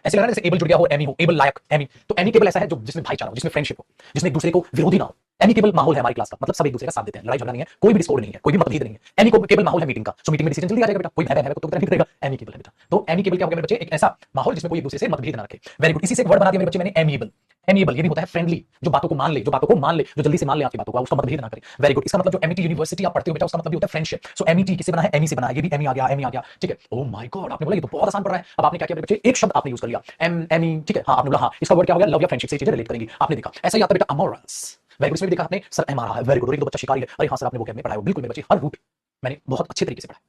ऐसे लग रहा है जैसे एबल जुड़ गया हो, एमी हो, एबल लायक, एमी। तो एमिकेबल ऐसा है जो जिसमें भाईचारा हो, जिसमें फ्रेंडशिप हो, जिसमें एक दूसरे को विरोधी ना हो। एमिकेबल माहौल है हमारी क्लास का, मतलब सब एक दूसरे का साथ देते हैं, लड़ाई झगड़ा नहीं है, कोई भी डिस्कॉर्ड नहीं है, कोई भी मतभेद नहीं है। एमिकेबल माहौल है मीटिंग का, सो मीटिंग में डिसीजन जल्दी आ जाएगा बेटा, कोई भय है तो नहीं करेगा, एमिकेबल है बेटा। तो एमिकेबल क्या हो गया मेरे बच्चे, एक ऐसा माहौल जिसमें कोई एक दूसरे से मतभेद ना रखे। वेरी गुड, इसी से एक वर्ड बना दिया मेरे बच्चे मैंने, एमिएबल। एमिएबल ये भी होता है फ्रेंडली, जो बातों को मान ले, जो बातों को मान ले, जो जल्दी से मान ले आपकी बातों को, उसका मतभेद ना करे। वेरी गुड, इसका मतलब जो एमिटी यूनिवर्सिटी आप पढ़ते हो बेटा, उसका मतलब भी होता है फ्रेंडशिप। सो एमिटी किससे बना है, एमी से बना है, ये भी एमी आ गया, एमी आ गया। ठीक है, ओह माय गॉड, आपने बोला ये तो बहुत आसान पड़ रहा है। अब आपने क्या किया मेरे बच्चे, एक शब्द आपने यूज कर लिया, एम, एमी। ठीक है, हाँ आपने बोला हाँ, इसका वर्ड क्या हो गया, लव या फ्रेंडशिप से चीजें रिलेट करेंगी। आपने देखा ऐसा ही आता है बेटा, अमोरल्स। वेरी गुड, इसमें भी देखा आपने, सर एम आ रहा है। वेरी गुड, एक दो बच्चा शिकारी है, अरे हाँ सर आपने वो क्या पढ़ाया, बिल्कुल मेरे बच्चे, हर रूट मैंने बहुत अच्छे तरीके से पढ़ाया,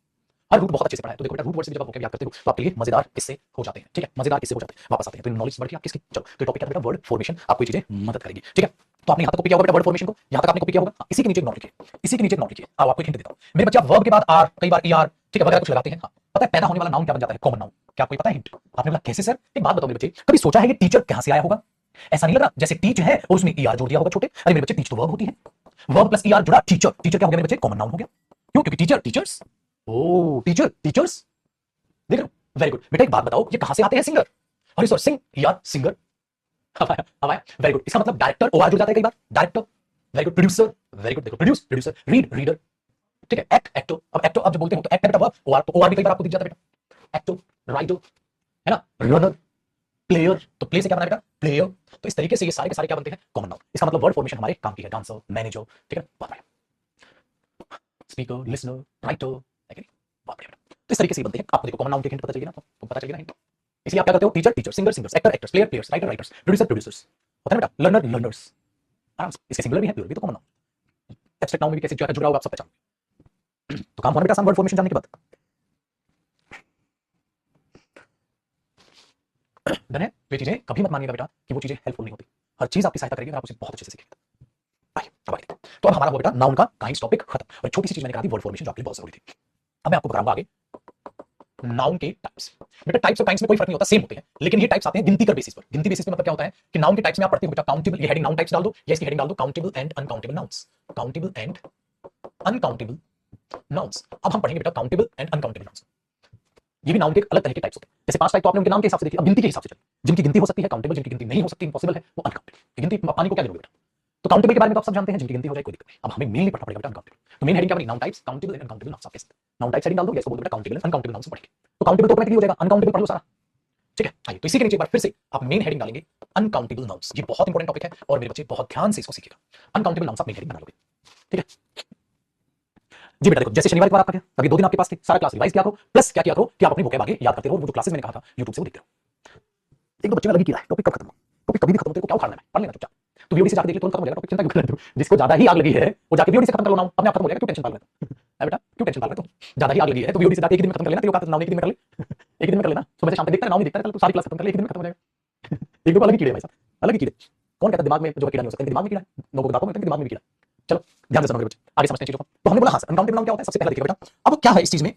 हर रूट बहुत अच्छे से पढ़ा है। तो देखो बेटा, रूट वर्ड से जब आप वोकैब याद करते हो तो आपके लिए मजेदार किस्से हो जाते हैं। ठीक है, मजेदार किस्से हो जाते हैं, वापस आते हैं तो नॉलेज बढ़ गई आपकी। चलो, तो टॉपिक क्या था बेटा, वर्ड फॉर्मेशन, आपको ये चीजें मदद करेगी। ठीक है, तो आपने यहां तक कॉपी किया होगा बेटा वर्ड फॉर्मेशन को, यहां तक आपने कॉपी किया होगा। इसी के नीचे एक नोट लिखिए, इसी के नीचे एक नोट लिखिए। आओ आपको एक हिंट देता हूं मेरे बच्चे, आप वर्ब के बाद आर, कई बार ईआर, ठीक है, वगैरह कुछ लगाते हैं। हाँ, पता है पैदा होने वाला नाउन क्या बन जाता है, कॉमन नाउन। क्या आपको पता है हिंट? आपने बोला कैसे सर, एक बात बताओ मेरे बच्चे, कभी सोचा है ये टीचर कहां से आया होगा? ऐसा नहीं लग रहा जैसे टीच है और उसमें ईआर जोड़ दिया होगा छोटे। अरे मेरे बच्चे, टीच तो वर्ब होती है, वर्ब प्लस ईआर जुड़ा टीचर, टीचर क्या हो गया मेरे बच्चे, कॉमन नाउन हो गया। क्यों? क्योंकि टीचर, टीचर्स, ओ टीचर, टीचर्स, देख रहे हो। वेरी गुड बेटा, एक बात बताओ, ये कहां से आते हैं सिंगर? अरे सर सिंग या सिंगर, अब आया, अब आया। वेरी गुड, इसका मतलब डायरेक्टर, ओआर जुड़ जाता है कई बार, director. Very good, producer, very good, देखो प्रोड्यूस, प्रोड्यूसर, रीड, रीडर। ठीक है, एक्ट, एक्टर। अब एक्टर अब जब बोलते हो तो एक्ट है बेटा वर्ब, ओआर, तो ओआर भी कई बार आपको दिख जाता है बेटा। एक्टर, राइटर, है ना, रनर, प्लेयर, तो प्ले से क्या बना बेटा, प्लेयर। तो इस तरीके से ये सारे के सारे क्या बनते हैं, कॉमन नाउन। इसका मतलब वर्ड फॉर्मेशन हमारे काम की है, डांसर, मैनेजर। ठीक है, बहुत बढ़िया, स्पीकर, लिसनर, राइटर, बहुत बढ़िया। तो इस तरीके से बनते हैं। आपको देखो कॉमन नाउन के हिंट पता चलेगी ना, तो पता चलेगा हिंट। इसलिए आप क्या करते हो, teacher, teacher, singer, singers, actor, actors, player, players, writer, writers, producer, producers, होता है बेटा, लर्नर, लर्नर्स। आराम से, इसके सिंगुलर भी है, प्लूरल भी, तो कॉमन नाउन। एब्स्ट्रैक्ट नाउन में भी कैसे जो जुड़ा होगा आप सब पहचान। तो काम होना बेटा आसान वर्ड फॉर्मेशन जानने के बाद। डन है। तो ये चीजें कभी मत मानिएगा बेटा कि वो चीजें हेल्पफुल नहीं होती, हर चीज आपकी सहायता करेगी अगर आप उसे बहुत अच्छे से सीखेंगे। आइए अब आगे। तो अब हमारा वो बेटा नाउन का काइंड्स टॉपिक खत्म, और छोटी सी चीज मैंने कहा थी वर्ड फॉर्मेशन जो आपके लिए बहुत जरूरी थी। अब मैं आपको बताऊंगा आगे नाउन के टाइप्स। बेटा टाइप्स और काइंड्स में कोई फर्क नहीं होता, सेम होते हैं, लेकिन ये टाइप्स आते हैं गिनती कर बेसिस पर। गिनती बेसिस पे मतलब क्या होता है कि नाउन के टाइप्स में आप पढ़ते हो बेटा काउंटेबल, ये हेडिंग नाउन टाइप्स डाल दो, या इसकी हेडिंग डाल दो countable and uncountable nouns, countable and uncountable nouns. अब हम पढ़ेंगे बेटा काउंटेबल एंड अनकाउंटेबल नाउन्स। ये भी नाउन के अलग तरह के टाइप्स होते हैं। जैसे 5 टाइप तो आपने उनके नाम के हिसाब से देखी, अब गिनती के हिसाब से चलिए। जिनकी गिनती हो सकती है काउंटेबल, जिनकी गिनती नहीं हो सकती, इम्पॉसिबल है, वो अनकाउंटेबल। गिनती पाने को क्या जरूरी बेटा, तो काउंटेबल के बारे में तो आप सब जानते हैं, जिनकी गिनती हो जाए कोई दिक्कत नहीं। अब हमें मेनली पढ़ना पड़ेगा बेटा अनकाउंटेबल। तो मेन हेडिंग क्या बनी, noun types, countable and uncountable nouns. आप कैसे नाउन टाइप हेडिंग डाल दो, या इसको बोल दो बेटा काउंटेबल अनकाउंटेबल नाउन्स पढ़ेंगे। तो काउंटेबल तो ऑटोमेटिकली हो जाएगा, अनकाउंटेबल पढ़ लो सारा। ठीक है, आइए तो इसी के नीचे एक बार फिर से आप मेन हेडिंग डालेंगे अनकाउंटेबल नाउन्स। ये बहुत इंपॉर्टेंट टॉपिक है और मेरे बच्चे बहुत ध्यान से इसको सीखेगा। अनकाउंटेबल नाउन्स आप मेन हेडिंग बना लोगे। ठीक है जी बेटा, देखो जैसे शनिवार के बाद आपका क्या, अभी 2 दिन आपके पास थे, सारा क्लास रिवाइज किया करो, प्लस क्या किया करो कि आप अपनी वोकैब आगे याद करते रहो, वो जो क्लासेस मैंने कहा था यूट्यूब से वो देखते रहो। एक दो बच्चे में लगी कीड़ा है, टॉपिक कब खत्म, टॉपिक कभी भी खत्म होते को क्या उखाड़ना है, पढ़ लेना चुपचाप। तो वीओडी से जाके देख ले, तुरंत खत्म हो जाएगा टॉपिक, चिंता क्यों कर रहे हो। जिसको ज्यादा ही आग लगी है वो जाके वीओडी से खत्म कर लो, नाउ अपने आप खत्म हो जाएगा, क्यों टेंशन पाल रहे हो है बेटा, क्यों टेंशन पाल रहे हो। ज्यादा ही आग लगी है तो वीओडी से जाके एक दिन में खत्म कर लेना, तेरे औकात नाउ एक दिन में कर ले। एक दिन में कर लेना, सुबह से शाम तक देखता है, नाउ नहीं देखता है, तो सारी क्लास खत्म कर ले, एक दिन में खत्म हो जाएगा। एक दो अलग ही कीड़े भाई साहब, अलग ही कीड़े। कौन कहता है दिमाग में जो कीड़ा नहीं हो सकता, दिमाग में कीड़ा है, लोगों को बताता हूं मैं, दिमाग में कीड़ा। चलो ध्यान से सुनो मेरे बच्चे, आगे समझते हैं चीजों को। तो हमने बोला हाँ अनकाउंटेबल नाउन क्या होता है, सबसे पहले देखिए बेटा। अब क्या है इस चीज में,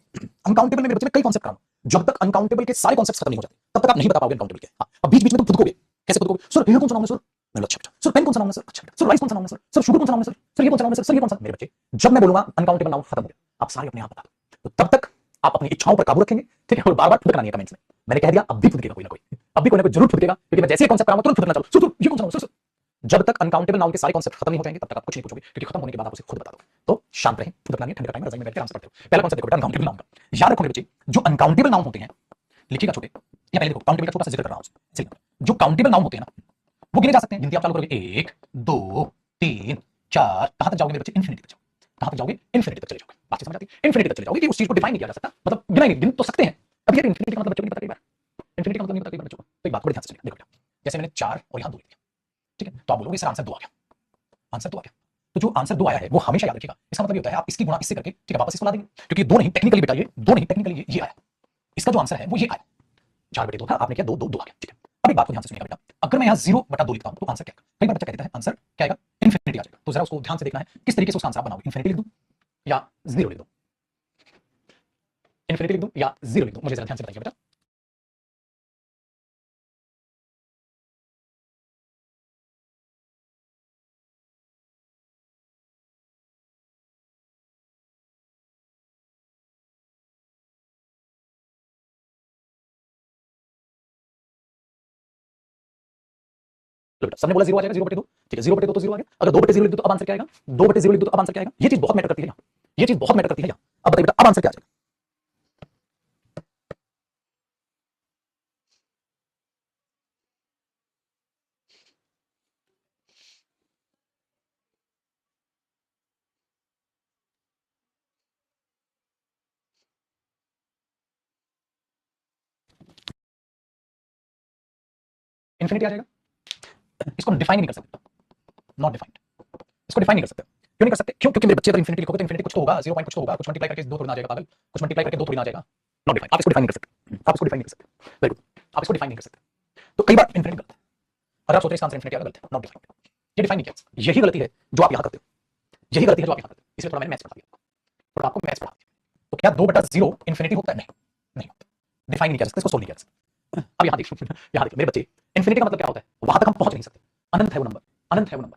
अनकाउंटेबल में मेरे बच्चे में कई कॉन्सेप्ट कराऊं। जब तक अनकाउंटेबल के सारे कॉन्सेप्ट्स खत्म नहीं हो जाते तब तक आप नहीं बता पाओगे अनकाउंटेबल क्या। अब बीच बीच में तुम खुद को भी कैसे खुद को, सर ये कौन सा नाउन है सर, मैं अच्छा बेटा सर पेन कौन सा नाउन है सर? अच्छा सर राइस कौन सा नाउन है सर? सर शुगर कौन सा नाउन है सर? सर ये कौन सा नाउन है सर? सर ये कौन सा? मेरे बच्चे जब मैं बोलूंगा अनकाउंटेबल नाउन खत्म हो गया, आप सारे अपने आप बता दो। तो तब तक आप अपनी इच्छाओं पर काबू रखेंगे, ठीक है, और बार बार फुदकना नहीं है कमेंट्स में। मैंने कह दिया अब भी फुदकेगा कोई ना कोई, अब भी कोई ना कोई जरूर फुदकेगा, क्योंकि मैं जैसे ही कॉन्सेप्ट कराऊंगा तुरंत फुदकना चालू। सर ये कौन सा नाउन सर? जब तक अनकाउंटेबल नाउन के सारे कॉन्सेप्ट खत्म नहीं हो जाएंगे तब तक आप कुछ नहीं पूछोगे, क्योंकि खत्म होने के बाद आप उसे खुद बता दोगे। तो शांत रहें, फुदकना नहीं, ठंडे टाइम में रजाई में बैठ के आराम से पढ़ते हो। पहला कॉन्सेप्ट देखो बेटा अनकाउंटेबल नाउन का। याद रखो मेरे बच्चे, जो अनकाउंटेबल नाउन होते हैं, लिखिएगा छोटे, या पहले देखो काउंटेबल का छोटा सा जिक्र कर रहा हूं। जो काउंटेबल नाउन होते हैं ना, वो गिने जा सकते हैं। गिनती आप चालू करोगे 1 2 3 4, कहां तक जाओगे मेरे बच्चे? इन्फिनिटी तक जाओगे। कहां तक जाओगे? इन्फिनिटी तक चले जाओगे। बात समझ आती है? इन्फिनिटी तक चले जाओगे कि उस चीज को डिफाइन नहीं किया जा सकता, मतलब गिनाएंगे, गिन तो सकते हैं। अब यार इन्फिनिटी का मतलब बच्चों को नहीं पता कई बार, इन्फिनिटी का मतलब नहीं पता कई बार बच्चों को। तो एक बात बड़े ध्यान से सुनिए, देखो बेटा, जैसे मैंने 4 और यहां 2 लिख दिया, ठीक है, तो आप बोलोगे सर आंसर 2 आ गया, आंसर 2 आ गया। तो जो आंसर 2 आया है वो हमेशा याद रखिएगा। इसका मतलब ये होता है आप इसकी गुणा इससे करके, ठीक है, वापस इसको ला देंगे, क्योंकि 2 नहीं टेक्निकली बेटा, ये 2 नहीं टेक्निकली ये आया। इसका जो आंसर है वो ये आया, 4/2 था, आपने किया 2 2 2 आ गया, ठीक है। अब एक बात को ध्यान से सुनिएगा बेटा, अगर मैं यहाँ 0/2 लिखता हूँ तो आंसर क्या आएगा? कई बार बच्चा कहता है आंसर क्या आएगा? इन्फिनिटी आ जाएगा। तो जरा उसको ध्यान से देखना है किस तरीके से उसका आंसर आप बनाओगे। इन्फिनिटी लिख दूं या 0 लिख दूं? इन्फिनिटी लिख दूं या 0 लिख दूं? मुझे जरा ध्यान से बताइए बेटा। लो बेटा, सबने बोला 0 आ जाएगा, 0/2, ठीक है, 0/2 तो 0 आ गया। अगर 2/0 लिख दूं तो अब आंसर क्या आएगा? 2/0 लिख दूं तो अब आंसर क्या आएगा? ये चीज बहुत मैटर करती है यहाँ, ये चीज बहुत मैटर करती है यहाँ। अब बताइए बेटा, अब आंसर क्या आ जाएगा? इन्फिनिटी आ जाएगा। इसको डिफाइन नहीं कर सकते, नॉट डिफाइंड। इसको डिफाइन नहीं कर सकते। क्यों नहीं कर सकते? क्यों? क्योंकि मेरे बच्चे अगर इन्फिनिटी लिखोगे तो इन्फिनिटी कुछ तो होगा, 0 पॉइंट कुछ तो होगा, कुछ मल्टीप्लाई करके 2 थोड़ी ना आ जाएगा पागल, कुछ मल्टीप्लाई करके 2 थोड़ी ना आ जाएगा। नॉट डिफाइंड, आप इसको डिफाइन नहीं कर सकते, आप इसको डिफाइन नहीं कर सकते। वेरी गुड, आप इसको डिफाइन नहीं कर सकते। तो कई बार इन्फिनिटी गलत है, और आप सोच रहे हैं इसका आंसर इन्फिनिटी आएगा, गलत है, नॉट डिफाइंड। ये डिफाइन नहीं किया, यही गलती है जो आप यहाँ करते हो, यही गलती है जो आप यहाँ करते हो। इसलिए थोड़ा मैंने मैथ्स पढ़ा दिया, थोड़ा आपको मैथ्स पढ़ा दिया। तो क्या 2/0 इन्फिनिटी होता है? नहीं, नहीं होता। डिफाइन नहीं किया सकते, इसको सोल्व नहीं किया सकते। अब यहाँ देखिए, यहाँ देखिए मेरे बच्चे, इन्फिनिटी का मतलब क्या होता है? वहां तक हम पहुंच नहीं सकते, अनंत है वो नंबर, अनंत है वो नंबर,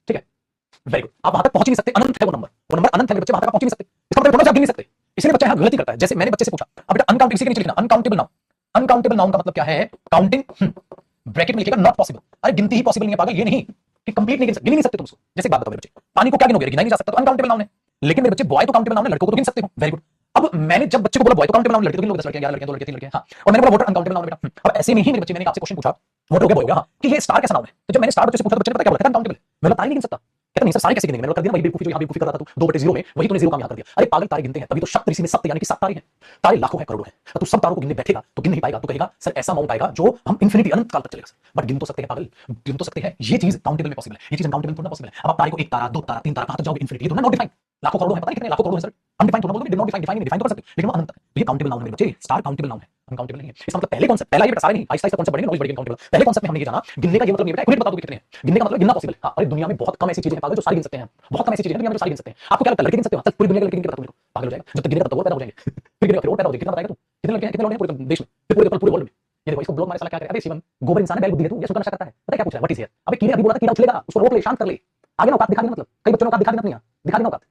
ठीक है, वेरी गुड। आप वहां तक पहुंच ही नहीं सकते, अनंत है वो नंबर अनंत है, बच्चे वहां तक पहुंच ही नहीं सकते। इसका मतलब थोड़ा सा गिन नहीं सकते। इसलिए बच्चा यहाँ गलती करता है। जैसे मैंने बच्चे से पूछा, अब बेटा अनकाउंटेबल इसी के नीचे लिखना, अनकाउंटेबल नाउन। अनकाउंटेबल नाउन का मतलब क्या है? काउंटिंग, ब्रैकेट में लिखेगा नॉट पॉसिबल। अरे गिनती ही पॉसिबल नहीं है पागल, ये नहीं कि कंप्लीट नहीं गिन सकते, गिन नहीं सकते तुम उसको। जैसे बात बताओ मेरे बच्चे, पानी को क्या गिनोगे? गिना नहीं जा सकता, तो अनकाउंटेबल नाउन है। लेकिन मेरे बच्चे बॉय तो काउंटेबल नाउन है, लड़कों को तो गिन सकते हो, वेरी गुड। अब मैंने जब बच्चे को बोला बॉय तो काउंटेबल नाउन, लड़के तो गिन लोगे, 10 लड़के 11 लड़के 2 लड़के 3 लड़के, हाँ, और मैंने बोला वाटर अनकाउंटेबल नाउन बेटा। अब ऐसे में ही मेरे बच्चे, मैंने आपसे क्वेश्चन पूछा वाटर हो गया बॉय हो गया, हाँ, कि ये स्टार कैसा नाउन है? तो जब मैंने स्टार बच्चे से पूछा तो बच्चे ने पता क्या बोला? अनकाउंटेबल। मैं बोला तारे नहीं गिन सकता। कहता नहीं सर सारे कैसे गिनेंगे? मैंने कर दिया वही बेवकूफी जो यहाँ बेवकूफी कर रहा था तू, 2/0 में वही तूने 0 काम यहाँ कर दिया। अरे पागल, तारे गिनते हैं, तभी तो शब्द ऋषि में सप्त यानी कि 7 तारे हैं। तारे लाखों है, करोड़ों है, तू सब तारों को गिनने बैठेगा तो गिन नहीं पाएगा। तू कहेगा सर ऐसा अमाउंट आएगा जो हम इन्फिनिटी अनंत काल तक चलेगा सर, बट गिन तो सकते हैं पागल, गिन तो सकते हैं। ये चीज काउंटेबल में पॉसिबल है, ये चीज अनकाउंटेबल थोड़ा पॉसिबल है। अब आप तारे को 1 तारा 2 तारा 3 तारा कहां तक जाओगे? इन्फिनिटी, ये तो नॉट डिफाइंड। लाखों करोड़ों है, पता नहीं कितने लाखों करोड़ों है सर, अनडिफाइंड थोड़ा बोलोगे, नॉट डिफाइंड, डिफाइन नहीं, डिफाइन तो कर सकते हो, लेकिन वो अनंत है। तो ये काउंटेबल नाउन है मेरे बच्चे, स्टार काउंटेबल नाउन है, अनकाउंटेबल नहीं है। इसका मतलब पहले कॉन्सेप्ट, पहला ये बेटा सारे नहीं, आहिस्ता आहिस्ता कॉन्सेप्ट बढ़ेंगे, नॉलेज बढ़ेगी काउंटेबल। पहले कॉन्सेप्ट में हमने ये जाना, गिनने का ये मतलब नहीं बेटा, एक मिनट बता दो कितने हैं। गिनने का मतलब गिनना पॉसिबल है, हाँ। अरे दुनिया में बहुत कम ऐसी चीजें हैं पागल जो सारी गिन सकते हैं, बहुत कम ऐसी चीजें हैं दुनिया में जो सारी गिन सकते हैं। आपको क्या लगता है लड़के गिन सकते हो? चल पूरी दुनिया के लड़के गिन के बता तुमको, पागल हो जाएगा। जब तक गिनेगा तब तक और पैदा हो जाएंगे, फिर गिनेगा फिर और पैदा हो जाएगा। कितना बताएगा तू? कितने लड़के हैं, कितने लोग हैं पूरे देश में, फिर पूरे वर्ल्ड में? ये देखो इसको ब्लॉग मारे साला क्या करे? अबे शिवम गोबर इंसान है, बैल बुद्धि है तू, ये सुनना नशा करता है, पता है क्या पूछ रहा है? What is here? अबे कीड़े अभी बोला था कीड़ा उछलेगा, उसको रोक ले, शांत कर ले, आगे ना औकात दिखा देना। मतलब कई बच्चों ने औकात दिखा देना, नहीं दिखा देना औकात।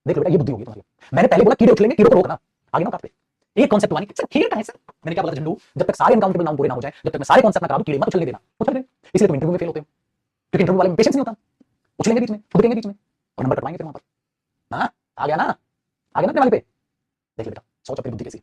देख लो बेटा ये बुद्धि होगी तुम्हारी। मैंने पहले बोला कीड़े उछलेंगे, कीड़ों को रोकना, आगे ना औकात पे। एक कॉन्सेप्ट वानी सर कीड़े का है सर, मैंने क्या बोला झंडू? जब तक सारे अनकाउंटेबल नाउन पूरे ना हो जाए, जब तक मैं सारे कॉन्सेप्ट ना करा दूं, कीड़े मत उछलने देना, उछल दे। इसलिए तुम इंटरव्यू में फेल होते हो, क्योंकि इंटरव्यू वाले में पेशेंस नहीं होता, उछलेंगे बीच में, फुदकेंगे बीच में, और नंबर कटवाएंगे फिर वहां पर। हाँ आ गया ना, आ गया ना अपने वाले पे। देख ले बेटा, सोच अपनी बुद्धि कैसी।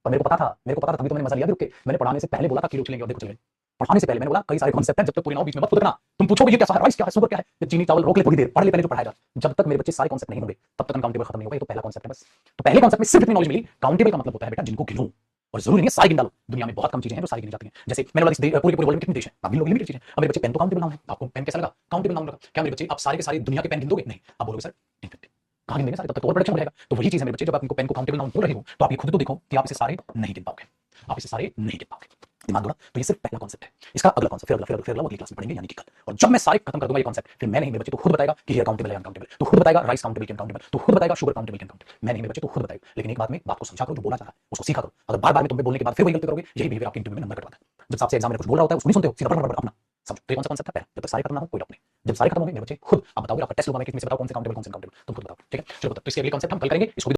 और मेरे को पता था, मेरे को पता था, तभी तो मैंने मजा लिया। रुक के मैंने पढ़ाने से पहले बोला था कीड़े उछलेंगे, और देखो उछलेंगे। पढ़ाने से पहले मैंने बोला कई सारे कॉन्सेप्ट हैं, जब तक पूरे ना हो बीच में मत फुदकना। तुम पूछोगे ये क्या है, राइस क्या है, शुगर क्या है, चीनी चावल, रोक ले थोड़ी देर, पढ़ ले पहले जो पढ़ाया जाए। जब तक मेरे बच्चे सारे कॉन्सेप्ट नहीं होंगे तब तक अनकाउंटेबल खत्म नहीं होगा। ये तो पहला कॉन्सेप्ट है बस। तो पहले कॉन्सेप्ट में सिर्फ इतनी नॉलेज मिली, काउंटेबल का मतलब होता है बेटा जिनको गिनो, और जरूरी नहीं है सारी गिन डालो। दुनिया में बहुत कम चीजें हैं जो सारी गिनी जाती हैं। जैसे मैंने बोला पूरे पूरे वर्ल्ड में कितने देश हैं, आप गिन लो, लिमिटेड चीजें। अब मेरे बच्चे पेन तो काउंटेबल नाउन है, आपको पेन कैसा लगा? काउंटेबल नाउन लगा। क्या मेरे बच्चे आप सारे के सारे दुनिया के पेन गिन दोगे? नहीं, आप बोलोगे सर इन्फिनिटी। कहां गिनेंगे सारे? तब तक तो और प्रोडक्शन बढ़ेगा। तो वही चीज है मेरे बच्चे, जब आप इनको पेन को काउंटेबल नाउन बोल रहे हो तो आप ये खुद तो देखो कि आप इसे सारे नहीं गिन पाओगे, आप इसे सारे नहीं गिन पाओगे। दिमाग दौड़ा। तो ये सिर्फ पहला कॉन्सेप्ट है। इसका अगला कॉन्सेप्ट फिर अगला फिर अगला फिर अगला वो अगली क्लास में पढ़ेंगे, यानी कि कल। और जब मैं सारे खत्म कर दूंगा ये कॉन्सेप्ट, फिर मैं नहीं, मेरे बच्चे तो खुद बताएगा कि ये काउंटेबल है अनकाउंटेबल, तो खुद बताएगा राइस काउंटेबल कि अनकाउंटेबल, तो खुद बताएगा शुगर काउंटेबल कि अनकाउंटेबल। मैं नहीं, मेरे बच्चे तो खुद बताएगा। लेकिन एक बात में बात को समझा करो, जो बोला जा रहा है उसको सीखा करो। अगर बार बार में तुम पे बोलने के बाद फिर वही गलती करोगे, यही बिहेवियर आपके इंटरव्यू में नंबर कटवाता है। जब आपसे एग्जाम में कुछ बोल रहा होता है उसको नहीं सुनते हो, सीधा पढ़ पढ़ अपना। सब तो कौन सा कॉन्सेप्ट है? जब तक सारे खत्म ना हो कोई डॉक्टर नहीं। जब सारे खत्म होंगे मेरे बच्चे खुद आप बताओगे, आपका टेस्ट लूंगा मैं, कितने से बताओ कौन से काउंटेबल कौन से काउंटेबल, तुम खुद बताओ, ठीक है। चलो तो इसके अगले कॉन्सेप्ट हम कल करेंगे, इसको भी